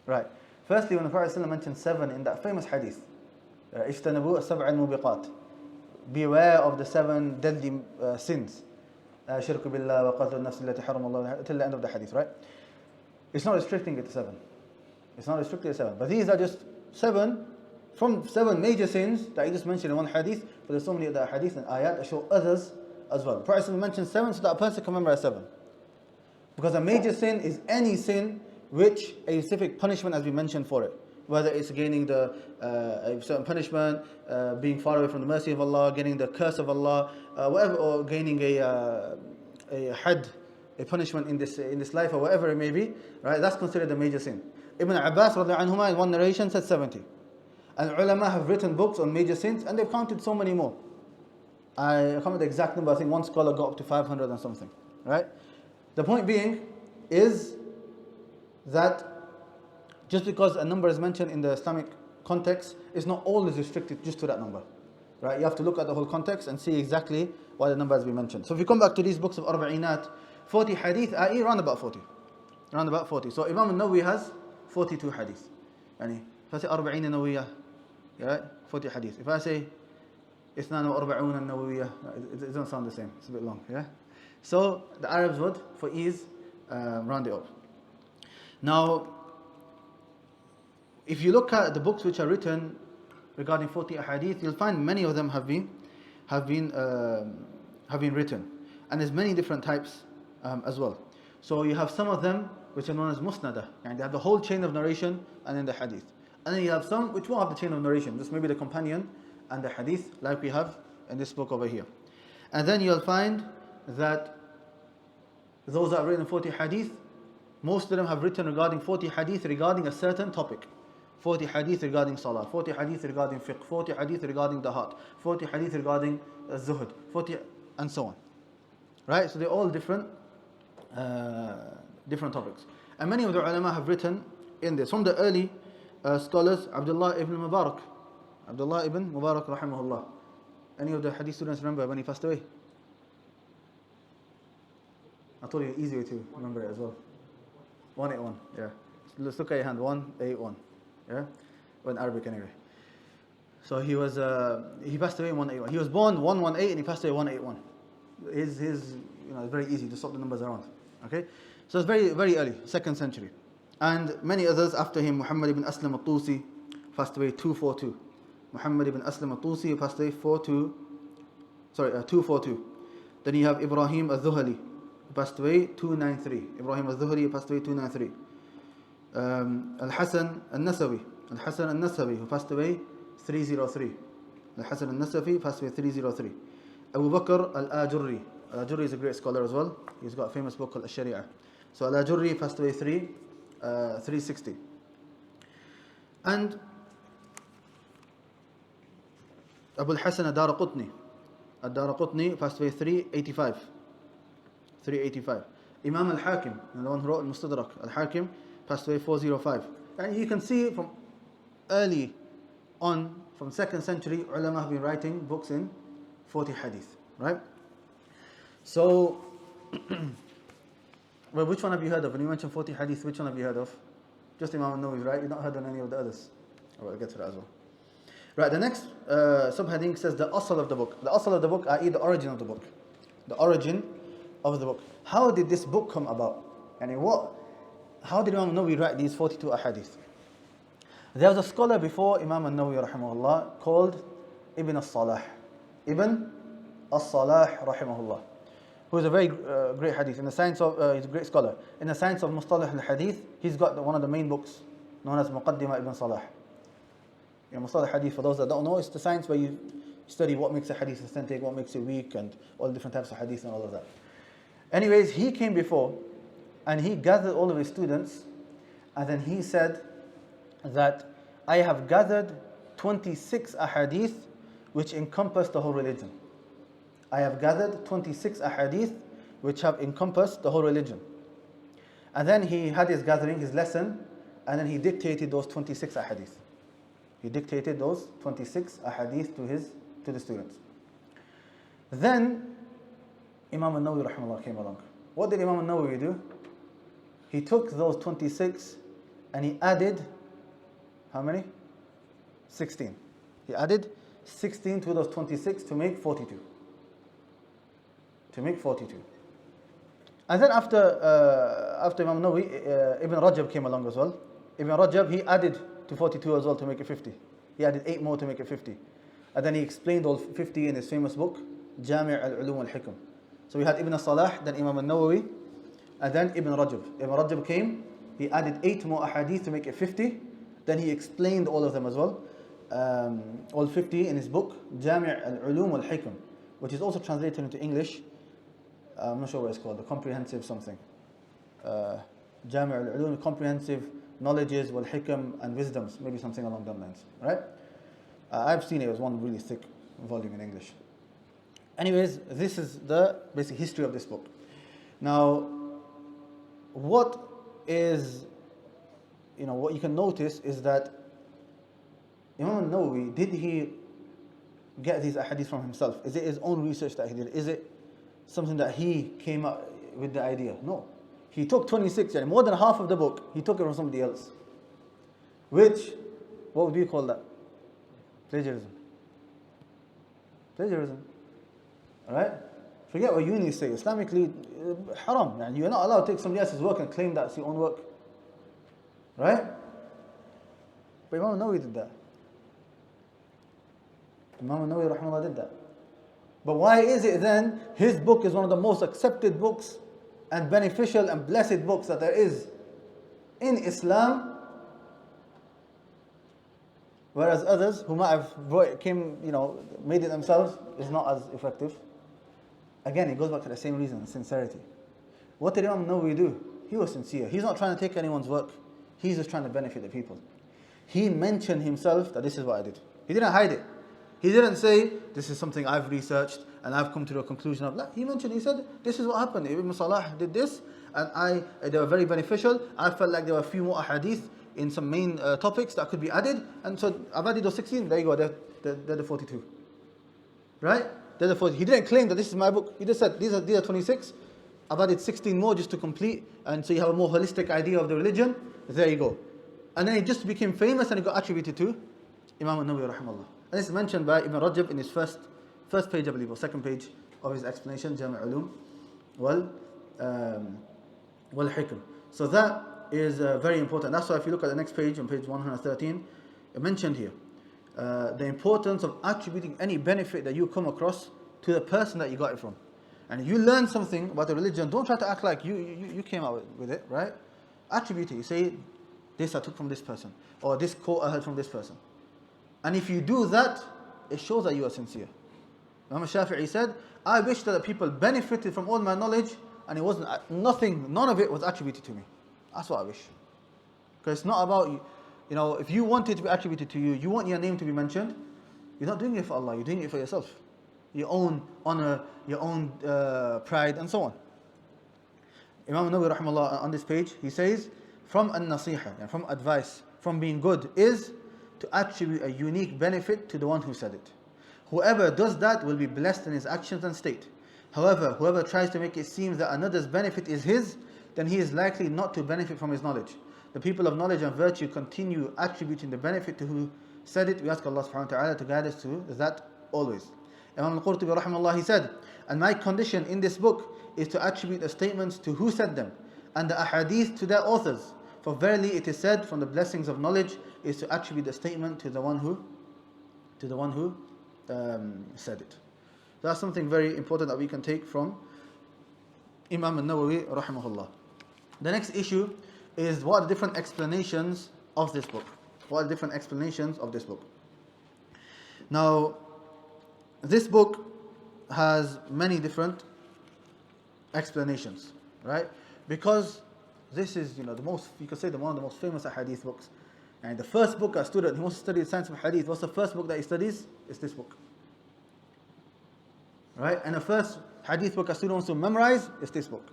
Right. Firstly, when the Prophet ﷺ mentioned 7 in that famous hadith, اجتنبوا السبع الموبقات, beware of the 7 deadly sins. شرك بالله وقتل النفس التي حرم الله, till the end of the hadith, right? It's not restricting it to 7. It's not restricted to 7. But these are just 7 from 7 major sins that I just mentioned in one hadith, but there's so many other hadith and ayat that show others as well. The Prophet mentioned 7 so that a person can memorize 7. Because a major sin is any sin which a specific punishment has been mentioned for it. Whether it's gaining a certain punishment, being far away from the mercy of Allah, getting the curse of Allah, whatever, or gaining a had, a punishment in this life, or whatever it may be, right? That's considered a major sin. Ibn Abbas radiallahu anhuma in one narration said 70. And ulama have written books on major sins, and they've counted so many more. I can't remember the exact number. I think one scholar got up to 500 and something, right? The point being is that just because a number is mentioned in the Islamic context, it's not always restricted just to that number. Right? You have to look at the whole context and see exactly why the number has been mentioned. So if you come back to these books of Arba'inat, 40 hadith, i.e. around about 40. Around about 40. So Imam an-Nawawi has 42 hadith. If I say Arba'in an-Nawawiyah, right? 40 hadith. If I say Ithnan wa Arba'un an-Nawawiyah, it doesn't sound the same. It's a bit long. Yeah? So the Arabs would, for ease, round it up. Now, if you look at the books which are written regarding 40 ahadith, you'll find many of them have been written, and there's many different types as well. So you have some of them which are known as musnada, and they have the whole chain of narration and then the hadith. And then you have some which won't have the chain of narration, just maybe the companion and the hadith, like we have in this book over here. And then you'll find that those that have written 40 hadith, most of them have written regarding 40 hadith regarding a certain topic. 40 hadith regarding salah, 40 hadith regarding fiqh, 40 hadith regarding the heart, 40 hadith regarding zuhud, 40 and so on. Right? So they're all different topics. And many of the ulama have written in this. From the early scholars, Abdullah ibn Mubarak rahimahullah. Any of the hadith students remember when he passed away? I told you an easy way to remember it as well. 181, yeah. Let's look at your hand, 181, yeah? Or in Arabic anyway. So he passed away in 181. He was born 118 and he passed away 181. His it's very easy to swap the numbers around. Okay? So it's very, very early, 2nd century. And many others after him, Muhammad ibn Aslam al-Tusi passed away 242. Muhammad ibn Aslam al-Tusi passed away 242. Then you have Ibrahim al-Dhuhali, who passed away 293. Ibrahim al-Dhuhali passed away 293. Al-Hasan al-Nasawi, who passed away 303. Al-Hasan al-Nasafi passed away 303. Abu Bakr al-Ajurri. Al-Ajurri is a great scholar as well. He's got a famous book called Al-Sharia. So Al-Ajurri passed away 360. And Abu al-Hasan al-Daraqutni passed away 385. Imam al-Hakim, the one who wrote al-Mustadrak, al-Hakim passed away 405. And you can see from early on, from 2nd century, ulama have been writing books in 40 hadith, right? So, well, which one have you heard of? When you mentioned 40 hadith, which one have you heard of? Just Imam an-Nawawi, right? You've not heard of any of the others. I'll get to that as well. Right, the next subheading says the asl of the book. The asl of the book, i.e. the origin of the book. The origin of the book. How did this book come about? How did Imam an-Nawawi write these 42 ahadith? There was a scholar before Imam an-Nawawi rahimahullah called Ibn al-Salah. Ibn al-Salah rahimahullah, who is a very great hadith in the science of, he's a great scholar. In the science of Mustalah al-Hadith, he's got one of the main books known as Muqaddimah Ibn Salah. Mustalah hadith, for those that don't know, it's the science where you study what makes a hadith authentic, what makes it weak, and all the different types of hadith and all of that. Anyways, he came before and he gathered all of his students, and then he said that I have gathered 26 ahadith which encompass the whole religion. I have gathered 26 ahadith which have encompassed the whole religion. And then he had his gathering, his lesson, and then he dictated those 26 ahadith. He dictated those 26 ahadith to the students. Then Imam an-Nawawi rahimahullah came along. What did Imam an-Nawawi do? He took those 26 and he added, how many? 16. He added 16 to those 26 to make 42. And then after Imam an-Nawawi, Ibn Rajab came along as well. Ibn Rajab, he added to 42 as well to make it 50. He added 8 more to make it 50. And then he explained all 50 in his famous book, Jami' al-Ulum al-Hikam. So we had Ibn Salah, then Imam an-Nawawi, and then Ibn Rajab. Ibn Rajab came, he added 8 more ahadith to make it 50. Then he explained all of them as well, all 50 in his book, Jami' al-Ulum al-Hikam, which is also translated into English. I'm not sure what it's called, the comprehensive something. Jami' al-Ulum, comprehensive knowledges, wal-hikam, and wisdoms, maybe something along those lines, right? I've seen it was one really thick volume in English. Anyways, this is the basic history of this book. Now, what you can notice is that Imam an-Nawawi, did he get these ahadith from himself? Is it his own research that he did? Is it something that he came up with the idea? No. He took 26, and more than half of the book, he took it from somebody else. Which, what would we call that? Plagiarism. Alright? Forget what unis say. Islamically, haram. And you're not allowed to take somebody else's work and claim that's your own work. Right? But Imam an-Nawawi did that. Imam an-Nawawi rahimahullah did that. But why is it then his book is one of the most accepted books and beneficial and blessed books that there is in Islam, whereas others who might have made it themselves is not as effective? Again, it goes back to the same reason, sincerity. What did Imam Nawawi do? He was sincere. He's not trying to take anyone's work. He's just trying to benefit the people. he mentioned himself that this is what I did. He didn't hide it. He didn't say, this is something I've researched and I've come to a conclusion of. He mentioned, he said, this is what happened. Ibn Salah did this and they were very beneficial. I felt like there were a few more ahadith in some main topics that could be added. And so I've added those 16, there you go, they're the 42. Right? They're the 40. He didn't claim that this is my book. He just said, these are 26. I've added 16 more just to complete. And so you have a more holistic idea of the religion. There you go. And then it just became famous and it got attributed to Imam an-Nawawi rahimahullah. And this is mentioned by Ibn Rajab in his first page, I believe, or second page of his explanation, Jami' Ulum wal Hikam. So that is very important. That's why if you look at the next page, on page 113, it mentioned here the importance of attributing any benefit that you come across to the person that you got it from. And if you learn something about the religion, don't try to act like you came out with it, right? Attribute it. You say, this I took from this person, or this quote I heard from this person. And if you do that, it shows that you are sincere. Imam Shafi'i said, I wish that the people benefited from all my knowledge and it wasn't none of it was attributed to me. That's what I wish. Because it's not about you, if you want it to be attributed to you, you want your name to be mentioned, you're not doing it for Allah, you're doing it for yourself. Your own honor, your own pride, and so on. Imam an-Nawawi rahimahullah on this page, he says, from an-nasiha, and from advice, from being good, is to attribute a unique benefit to the one who said it. Whoever does that will be blessed in his actions and state. However, whoever tries to make it seem that another's benefit is his, then he is likely not to benefit from his knowledge. The people of knowledge and virtue continue attributing the benefit to who said it. We ask Allah subhanahu wa ta'ala to guide us to that always. Imam al-Qurtubi rahimahullah, he said, and my condition in this book is to attribute the statements to who said them, and the ahadith to their authors. For verily it is said, from the blessings of knowledge is to attribute the statement to the one who said it. That's something very important that we can take from Imam an-Nawawi rahimahullah. The next issue is what are the different explanations of this book. What are the different explanations of this book? Now, this book has many different explanations, right? Because this is, the most, you could say, one of the most famous hadith books. And the first book a student who wants to study the science of hadith, what's the first book that he studies? It's this book. Right? And the first hadith book a student wants to memorize is this book.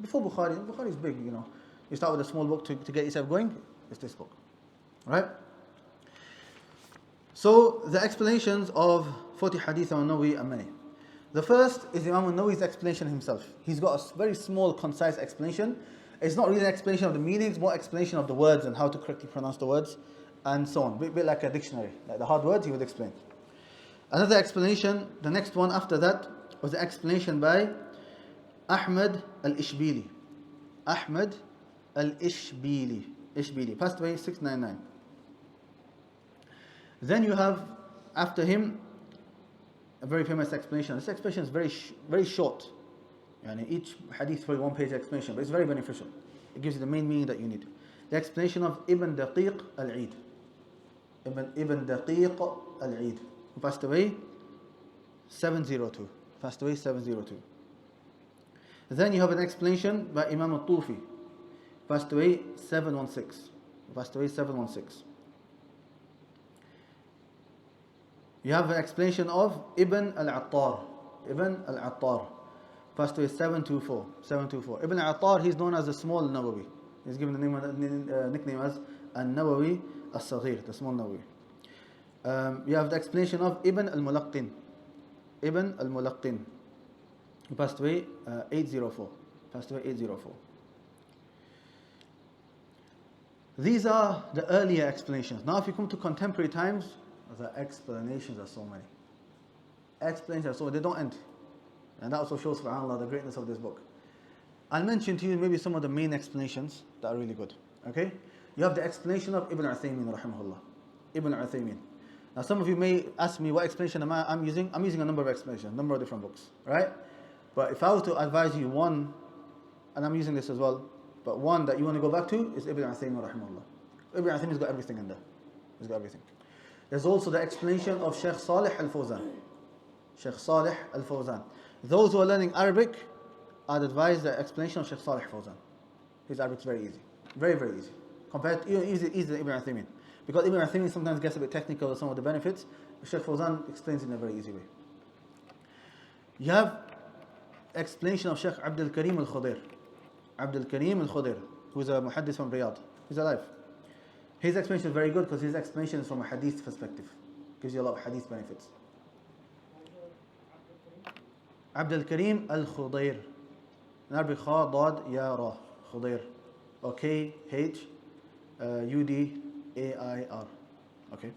Before Bukhari is big, You start with a small book to get yourself going, it's this book. Right? So, the explanations of 40 hadith of an-Nawawi are many. The first is Imam an-Nawawi's explanation himself. He's got a very small, concise explanation. It's not really an explanation of the meanings, more explanation of the words and how to correctly pronounce the words, and so on. A bit like a dictionary. Like the hard words, he would explain. Another explanation, the next one after that, was the explanation by Ahmad al-Ishbili. Ahmad al-Ishbili. Passed away 699. Then you have, after him, a very famous explanation. This explanation is very short. And each hadith for a one-page explanation, but it's very beneficial. It gives you the main meaning that you need. The explanation of Ibn Daqiq al-Eid. Ibn Daqiq al-Eid, who passed away 702. Then you have an explanation by Imam al-Tufi, passed away 716. You have an explanation of Ibn al-Attar, passed away 724. Ibn al-Attar, he's known as the small Nawawi. He's given the nickname as an-Nawawi as-Saghir, the small Nawawi. You have the explanation of Ibn al-Mulaqqin, who passed away 804. These are the earlier explanations. Now if you come to contemporary times, the explanations are so many. They don't end. And that also shows, subhanAllah, the greatness of this book. I'll mention to you maybe some of the main explanations that are really good. Okay? You have the explanation of Ibn Uthaymin, rahimahullah. Ibn Uthaymin. Now some of you may ask me what explanation I'm using. I'm using a number of explanations, a number of different books. Right? But if I was to advise you one, and I'm using this as well, but one that you want to go back to is Ibn Uthaymin, rahimahullah. Ibn Uthaymin's got everything in there. He's got everything. There's also the explanation of Shaykh Salih al-Fawzan. Those who are learning Arabic, I'd advise the explanation of Shaykh Salih al-Fawzan. His Arabic is very easy. Very, very easy. Compared to easy than Ibn Uthaymin. Because Ibn Uthaymeen sometimes gets a bit technical with some of the benefits. Shaykh Fawzan explains it in a very easy way. You have explanation of Shaykh Abdul Karim al-Khudair. Abdul Karim al-Khudair, who is a muhaddith from Riyadh. He's alive. His explanation is very good because his explanation is from a hadith perspective. Gives you a lot of hadith benefits. Abdul Karim al-Khudair. In Arabic, Kha, Dad, Ya, Ra. Khudair. Or K-H-U-D-A-I-R. Okay.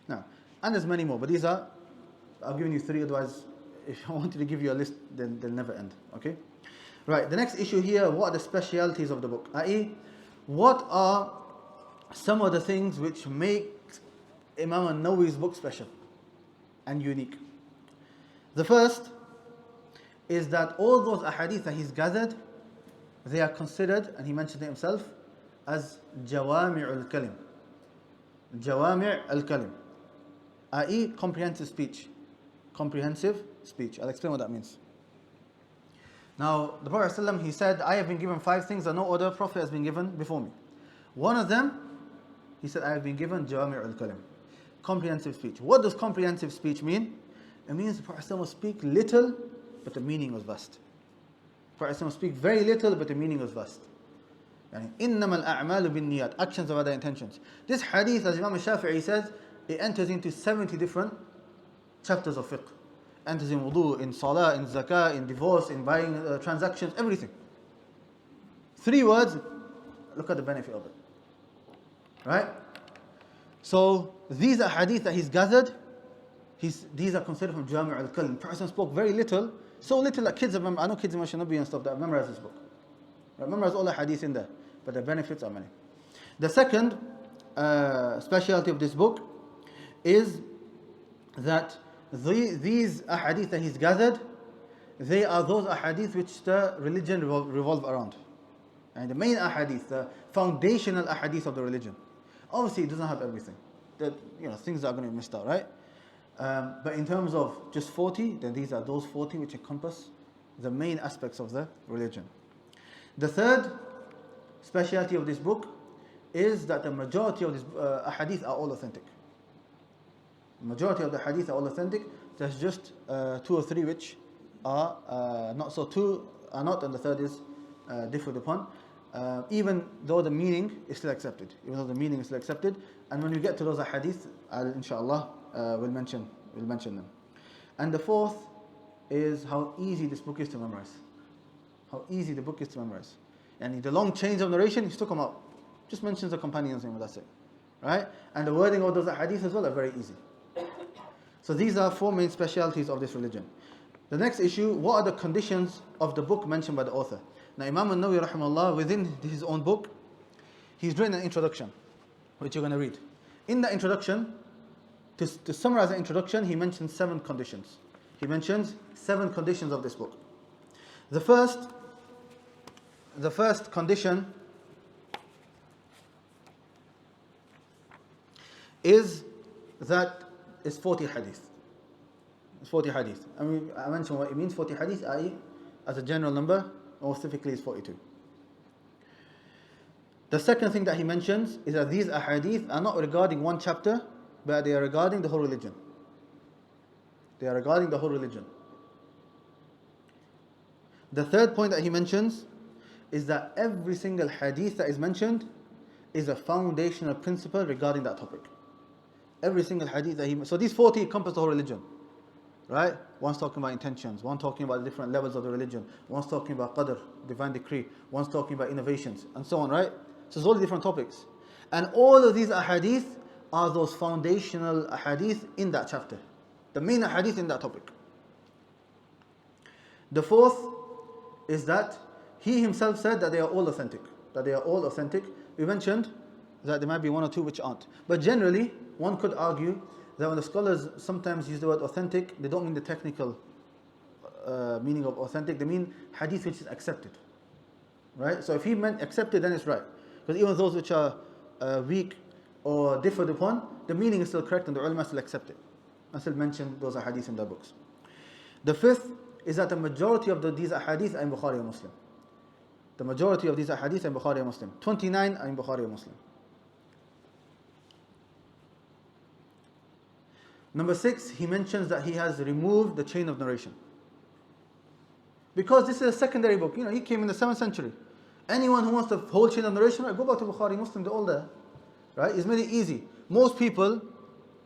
Now, and there's many more, but these are, I've given you three, otherwise, if I wanted to give you a list, then they'll never end. Okay? Right, the next issue here, what are the specialities of the book? i.e., what are some of the things which make Imam an-Nawawi's book special and unique? The first is that all those ahadith that he's gathered, they are considered, and he mentioned it himself, as Jawami' al-Kalim. Jawami' al-Kalim. i.e., comprehensive speech. Comprehensive speech. I'll explain what that means. Now, the Prophet ﷺ, he said, I have been given 5 things that no other Prophet has been given before me. One of them, he said, I have been given Jawami' al-Kalim. Comprehensive speech. What does comprehensive speech mean? It means the Prophet ﷺ will speak little, but the meaning was vast. The Prophet ﷺ will speak very little, but the meaning was vast. إِنَّمَا الْأَعْمَالُ بِالنِّيَّاتِ. Actions are by the intentions. This hadith, as Imam al-Shafi'i says, it enters into 70 different chapters of fiqh. Enters in wudu, in salah, in zakah, in divorce, in buying transactions, everything. 3 words, look at the benefit of it. Right? So, these are hadith that he's gathered. These are considered from Jami' al-Kalim. The Prophet spoke very little, so little that kids have I know kids in Masjid Nabi and stuff that have memorized this book. Right? Memorize all the hadith in there, but the benefits are many. The second speciality of this book is that these ahadith that he's gathered, they are those ahadith which the religion revolve around. And the main ahadith, the foundational ahadith of the religion. Obviously, it doesn't have everything. Things are going to be missed out, right? But in terms of just 40, then these are those 40 which encompass the main aspects of the religion. The third speciality of this book is that the majority of these ahadith are all authentic. The majority of the hadith are all authentic. There's just 2 or 3 which are not. So 2 are not, and the third is differed upon. Even though the meaning is still accepted. And when we get to those hadith, inshallah, we'll mention them. And the fourth is how easy this book is to memorize. How easy the book is to memorize. And the long chains of narration, he took them out. Just mentions the companion's name, that's it. Right? And the wording of those hadith as well are very easy. So these are 4 main specialities of this religion. The next issue, what are the conditions of the book mentioned by the author? Now Imam an-Nawawi rahimahullah, within his own book, he's written an introduction, which you're going to read. In the introduction, to summarize the introduction, he mentions 7 conditions. He mentions 7 conditions of this book. The first condition is that it's 40 hadith. It's 40 hadith. I mentioned what it means, 40 hadith, i.e., as a general number, more specifically is 42. The second thing that he mentions is that these ahadith are not regarding one chapter, but they are regarding the whole religion. The third point that he mentions is that every single hadith that is mentioned is a foundational principle regarding that topic. Every single hadith that so these 40 encompass the whole religion. Right? One's talking about intentions, one talking about the different levels of the religion, one's talking about qadr, divine decree, one's talking about innovations, and so on, right? So it's all the different topics. And all of these ahadith are those foundational ahadith in that chapter. The main ahadith in that topic. The fourth is that he himself said that they are all authentic. We mentioned that there might be 1 or 2 which aren't. But generally, one could argue that when the scholars sometimes use the word authentic, they don't mean the technical meaning of authentic, they mean hadith which is accepted. Right? So if he meant accepted, then it's right. Because even those which are weak or differed upon, the meaning is still correct and the ulama still accept it. And still mention those hadiths in their books. The fifth is that the majority of these hadiths are in Bukhari and Muslim. 29 are in Bukhari and Muslim. Number 6, he mentions that he has removed the chain of narration. Because this is a secondary book. He came in the 7th century. Anyone who wants the whole chain of narration, right, go back to Bukhari, Muslim, they're all there. Right? It's made it easy. Most people,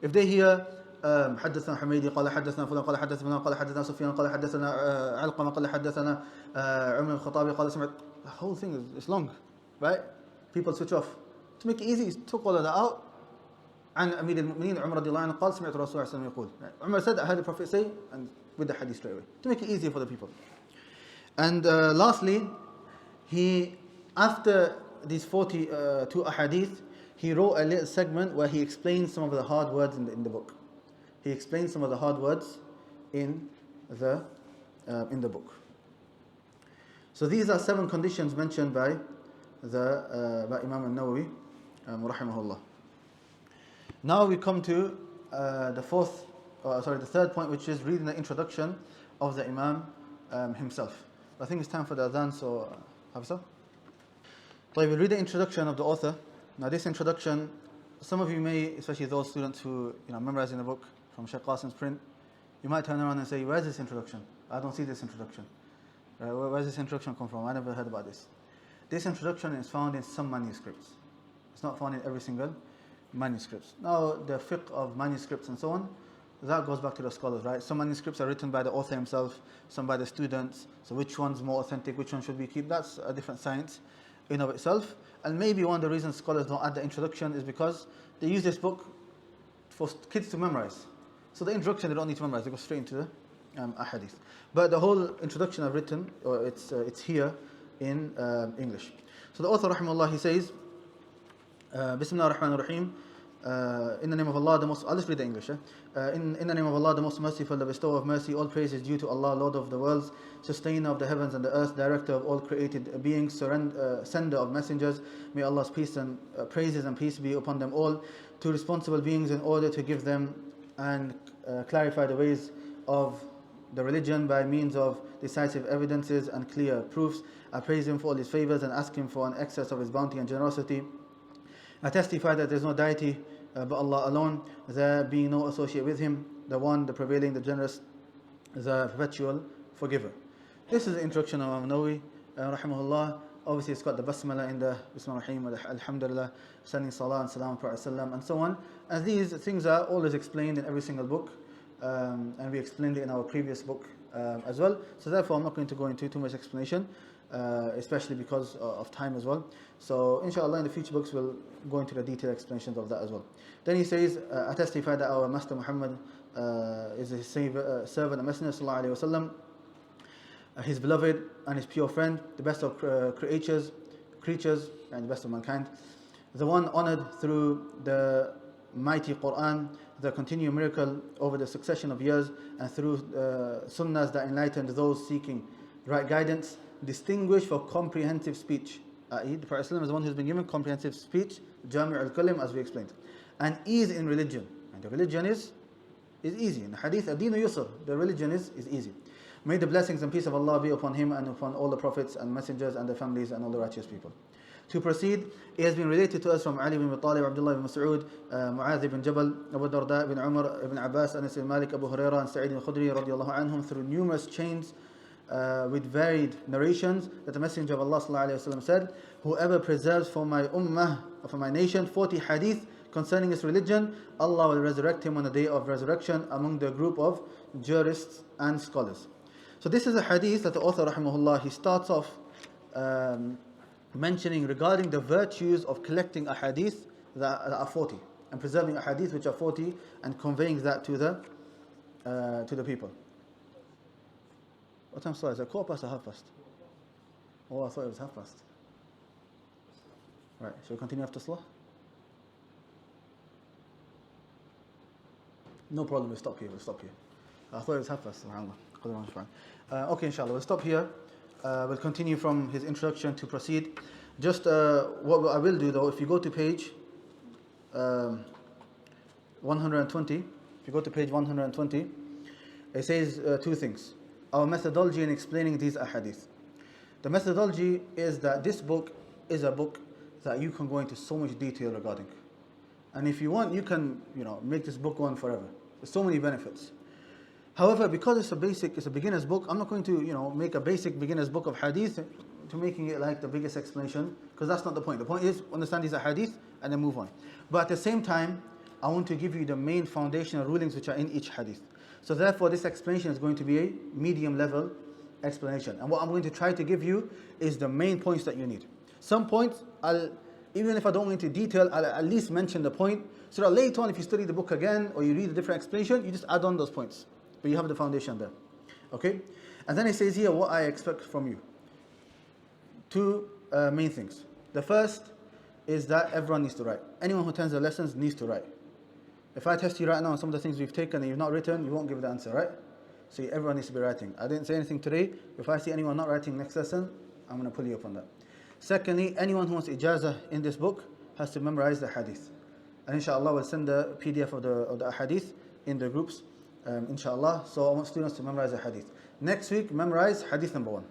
if they hear حدثنا حميدي قال حدثنا فلان قال حدثنا قال حدثنا سفيان قال حدثنا علقمة قال حدثنا عمر الخطابي قال سمعت, the whole thing is long, right? People switch off. To make it easy, he took all of that out. عن أمير المؤمنين عمر رضي الله عنه قال سمعت الرسول صلى الله عليه وسلم يقول. Umar said, I heard the Prophet say, and with the hadith straight away, to make it easier for the people. And lastly, he, after these 42 ahadith, he wrote a little segment where he explains some of the hard words in the book. He explains some of the hard words in the book. So these are 7 conditions mentioned by Imam an-Nawawi, rahimahullah. Now we come to the third point, which is reading the introduction of the Imam himself. I think it's time for the adhan, so Hafsa. We'll read the introduction of the author. Now this introduction, some of you may, especially those students who memorizing the book from Shaykh Qasim's print, you might turn around and say, where's this introduction? I don't see this introduction. Where's this introduction come from? I never heard about this. This introduction is found in some manuscripts. It's not found in every single manuscripts. Now the fiqh of manuscripts and so on, that goes back to the scholars, right? Some manuscripts are written by the author himself, some by the students. So which one's more authentic, which one should we keep? That's a different science in of itself. And maybe one of the reasons scholars don't add the introduction is because they use this book for kids to memorize. So the introduction they don't need to memorize, they go straight into the ahadith. But the whole introduction I've written, it's here in English. So the author, rahimahullah, he says, Bismillah ar-Rahman ar-Rahim, in the name of Allah, the most, I'll just read the English. In the name of Allah, the most merciful, the bestower of mercy, all praise is due to Allah, Lord of the worlds, sustainer of the heavens and the earth, director of all created beings, sender of messengers. May Allah's peace and praises and peace be upon them all, to responsible beings in order to give them and clarify the ways of the religion by means of decisive evidences and clear proofs. I praise Him for all His favors and ask Him for an excess of His bounty and generosity. I testify that there is no deity but Allah alone, there being no associate with Him, the One, the Prevailing, the Generous, the Perpetual Forgiver. This is the introduction of Imam Nawawi, rahimahullah. Obviously it's got the basmala in the Bismillah ar-Rahim, alhamdulillah, sending salah and salam to Prophet and so on. And these things are always explained in every single book, and we explained it in our previous book as well. So therefore I'm not going to go into too much explanation, especially because of time as well. So inshallah in the future books we'll go into the detailed explanations of that as well. Then he says, I testify that our Master Muhammad is his servant and messenger sallallahu alayhi wa sallam, his beloved and his pure friend, the best of creatures and the best of mankind, the one honored through the mighty Quran, the continued miracle over the succession of years, and through sunnahs that enlightened those seeking right guidance, distinguished for comprehensive speech, i.e. the Prophet is the one who's been given comprehensive speech, Jami' al-Kalim, as we explained, and ease in religion. And the religion is easy. In the hadith, ad-dinu yusr, the religion is easy. May the blessings and peace of Allah be upon him and upon all the prophets and messengers and their families and all the righteous people. To proceed, it has been related to us from Ali ibn Abi Talib, Abdullah ibn Mas'ud, Mu'adh ibn Jabal, Abu Darda ibn Umar ibn Abbas, Anas ibn Malik, Abu Hurairah and Sa'id ibn Khudri radiallahu anhum through numerous chains with varied narrations that the Messenger of Allah sallallahu alayhi wa sallam said, whoever preserves for my ummah, or for my nation, 40 hadith concerning its religion, Allah will resurrect him on the day of resurrection among the group of jurists and scholars. So this is a hadith that the author rahimahullah, he starts off mentioning regarding the virtues of collecting a hadith that are 40 and preserving a hadith which are 40 and conveying that to the people. What time is it? Is it 1/4 or 1/2? Oh, I thought it was 1/2. Right, shall we continue after Salah? No problem, we'll stop here. I thought it was 1/2, subhanAllah. Okay, inshallah, we'll stop here. We'll continue from his introduction to proceed. Just what I will do though, if you go to page 120, it says two things. Our methodology in explaining these ahadith. The methodology is that this book is a book that you can go into so much detail regarding. And if you want, you can make this book go on forever. There's so many benefits. However, because it's a beginner's book, I'm not going to, make a basic beginner's book of hadith to making it like the biggest explanation, because that's not the point. The point is understand these are hadith and then move on. But at the same time, I want to give you the main foundational rulings which are in each hadith. So therefore, this explanation is going to be a medium level explanation. And what I'm going to try to give you is the main points that you need. Some points, even if I don't go into detail, I'll at least mention the point, so that later on if you study the book again or you read a different explanation, you just add on those points. But you have the foundation there. Okay? And then it says here what I expect from you. Two main things. The first is that everyone needs to write. Anyone who attends the lessons needs to write. If I test you right now on some of the things we've taken and you've not written, you won't give the answer, right? So everyone needs to be writing. I didn't say anything today. If I see anyone not writing next lesson, I'm going to pull you up on that. Secondly, anyone who wants ijazah in this book has to memorize the hadith. And inshallah, we'll send the PDF of the hadith in the groups, inshallah. So I want students to memorize the hadith. Next week, memorize hadith number 1.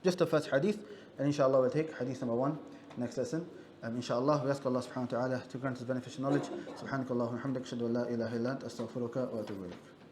Just the first hadith. And inshallah, we'll take hadith number 1 next lesson. Inshallah, we ask Allah subhanahu wa ta'ala to grant us beneficial knowledge. Subhanakallah wa hamdik, shadu la ilaha illa ant, astaghfiruka wa atubu ilayk.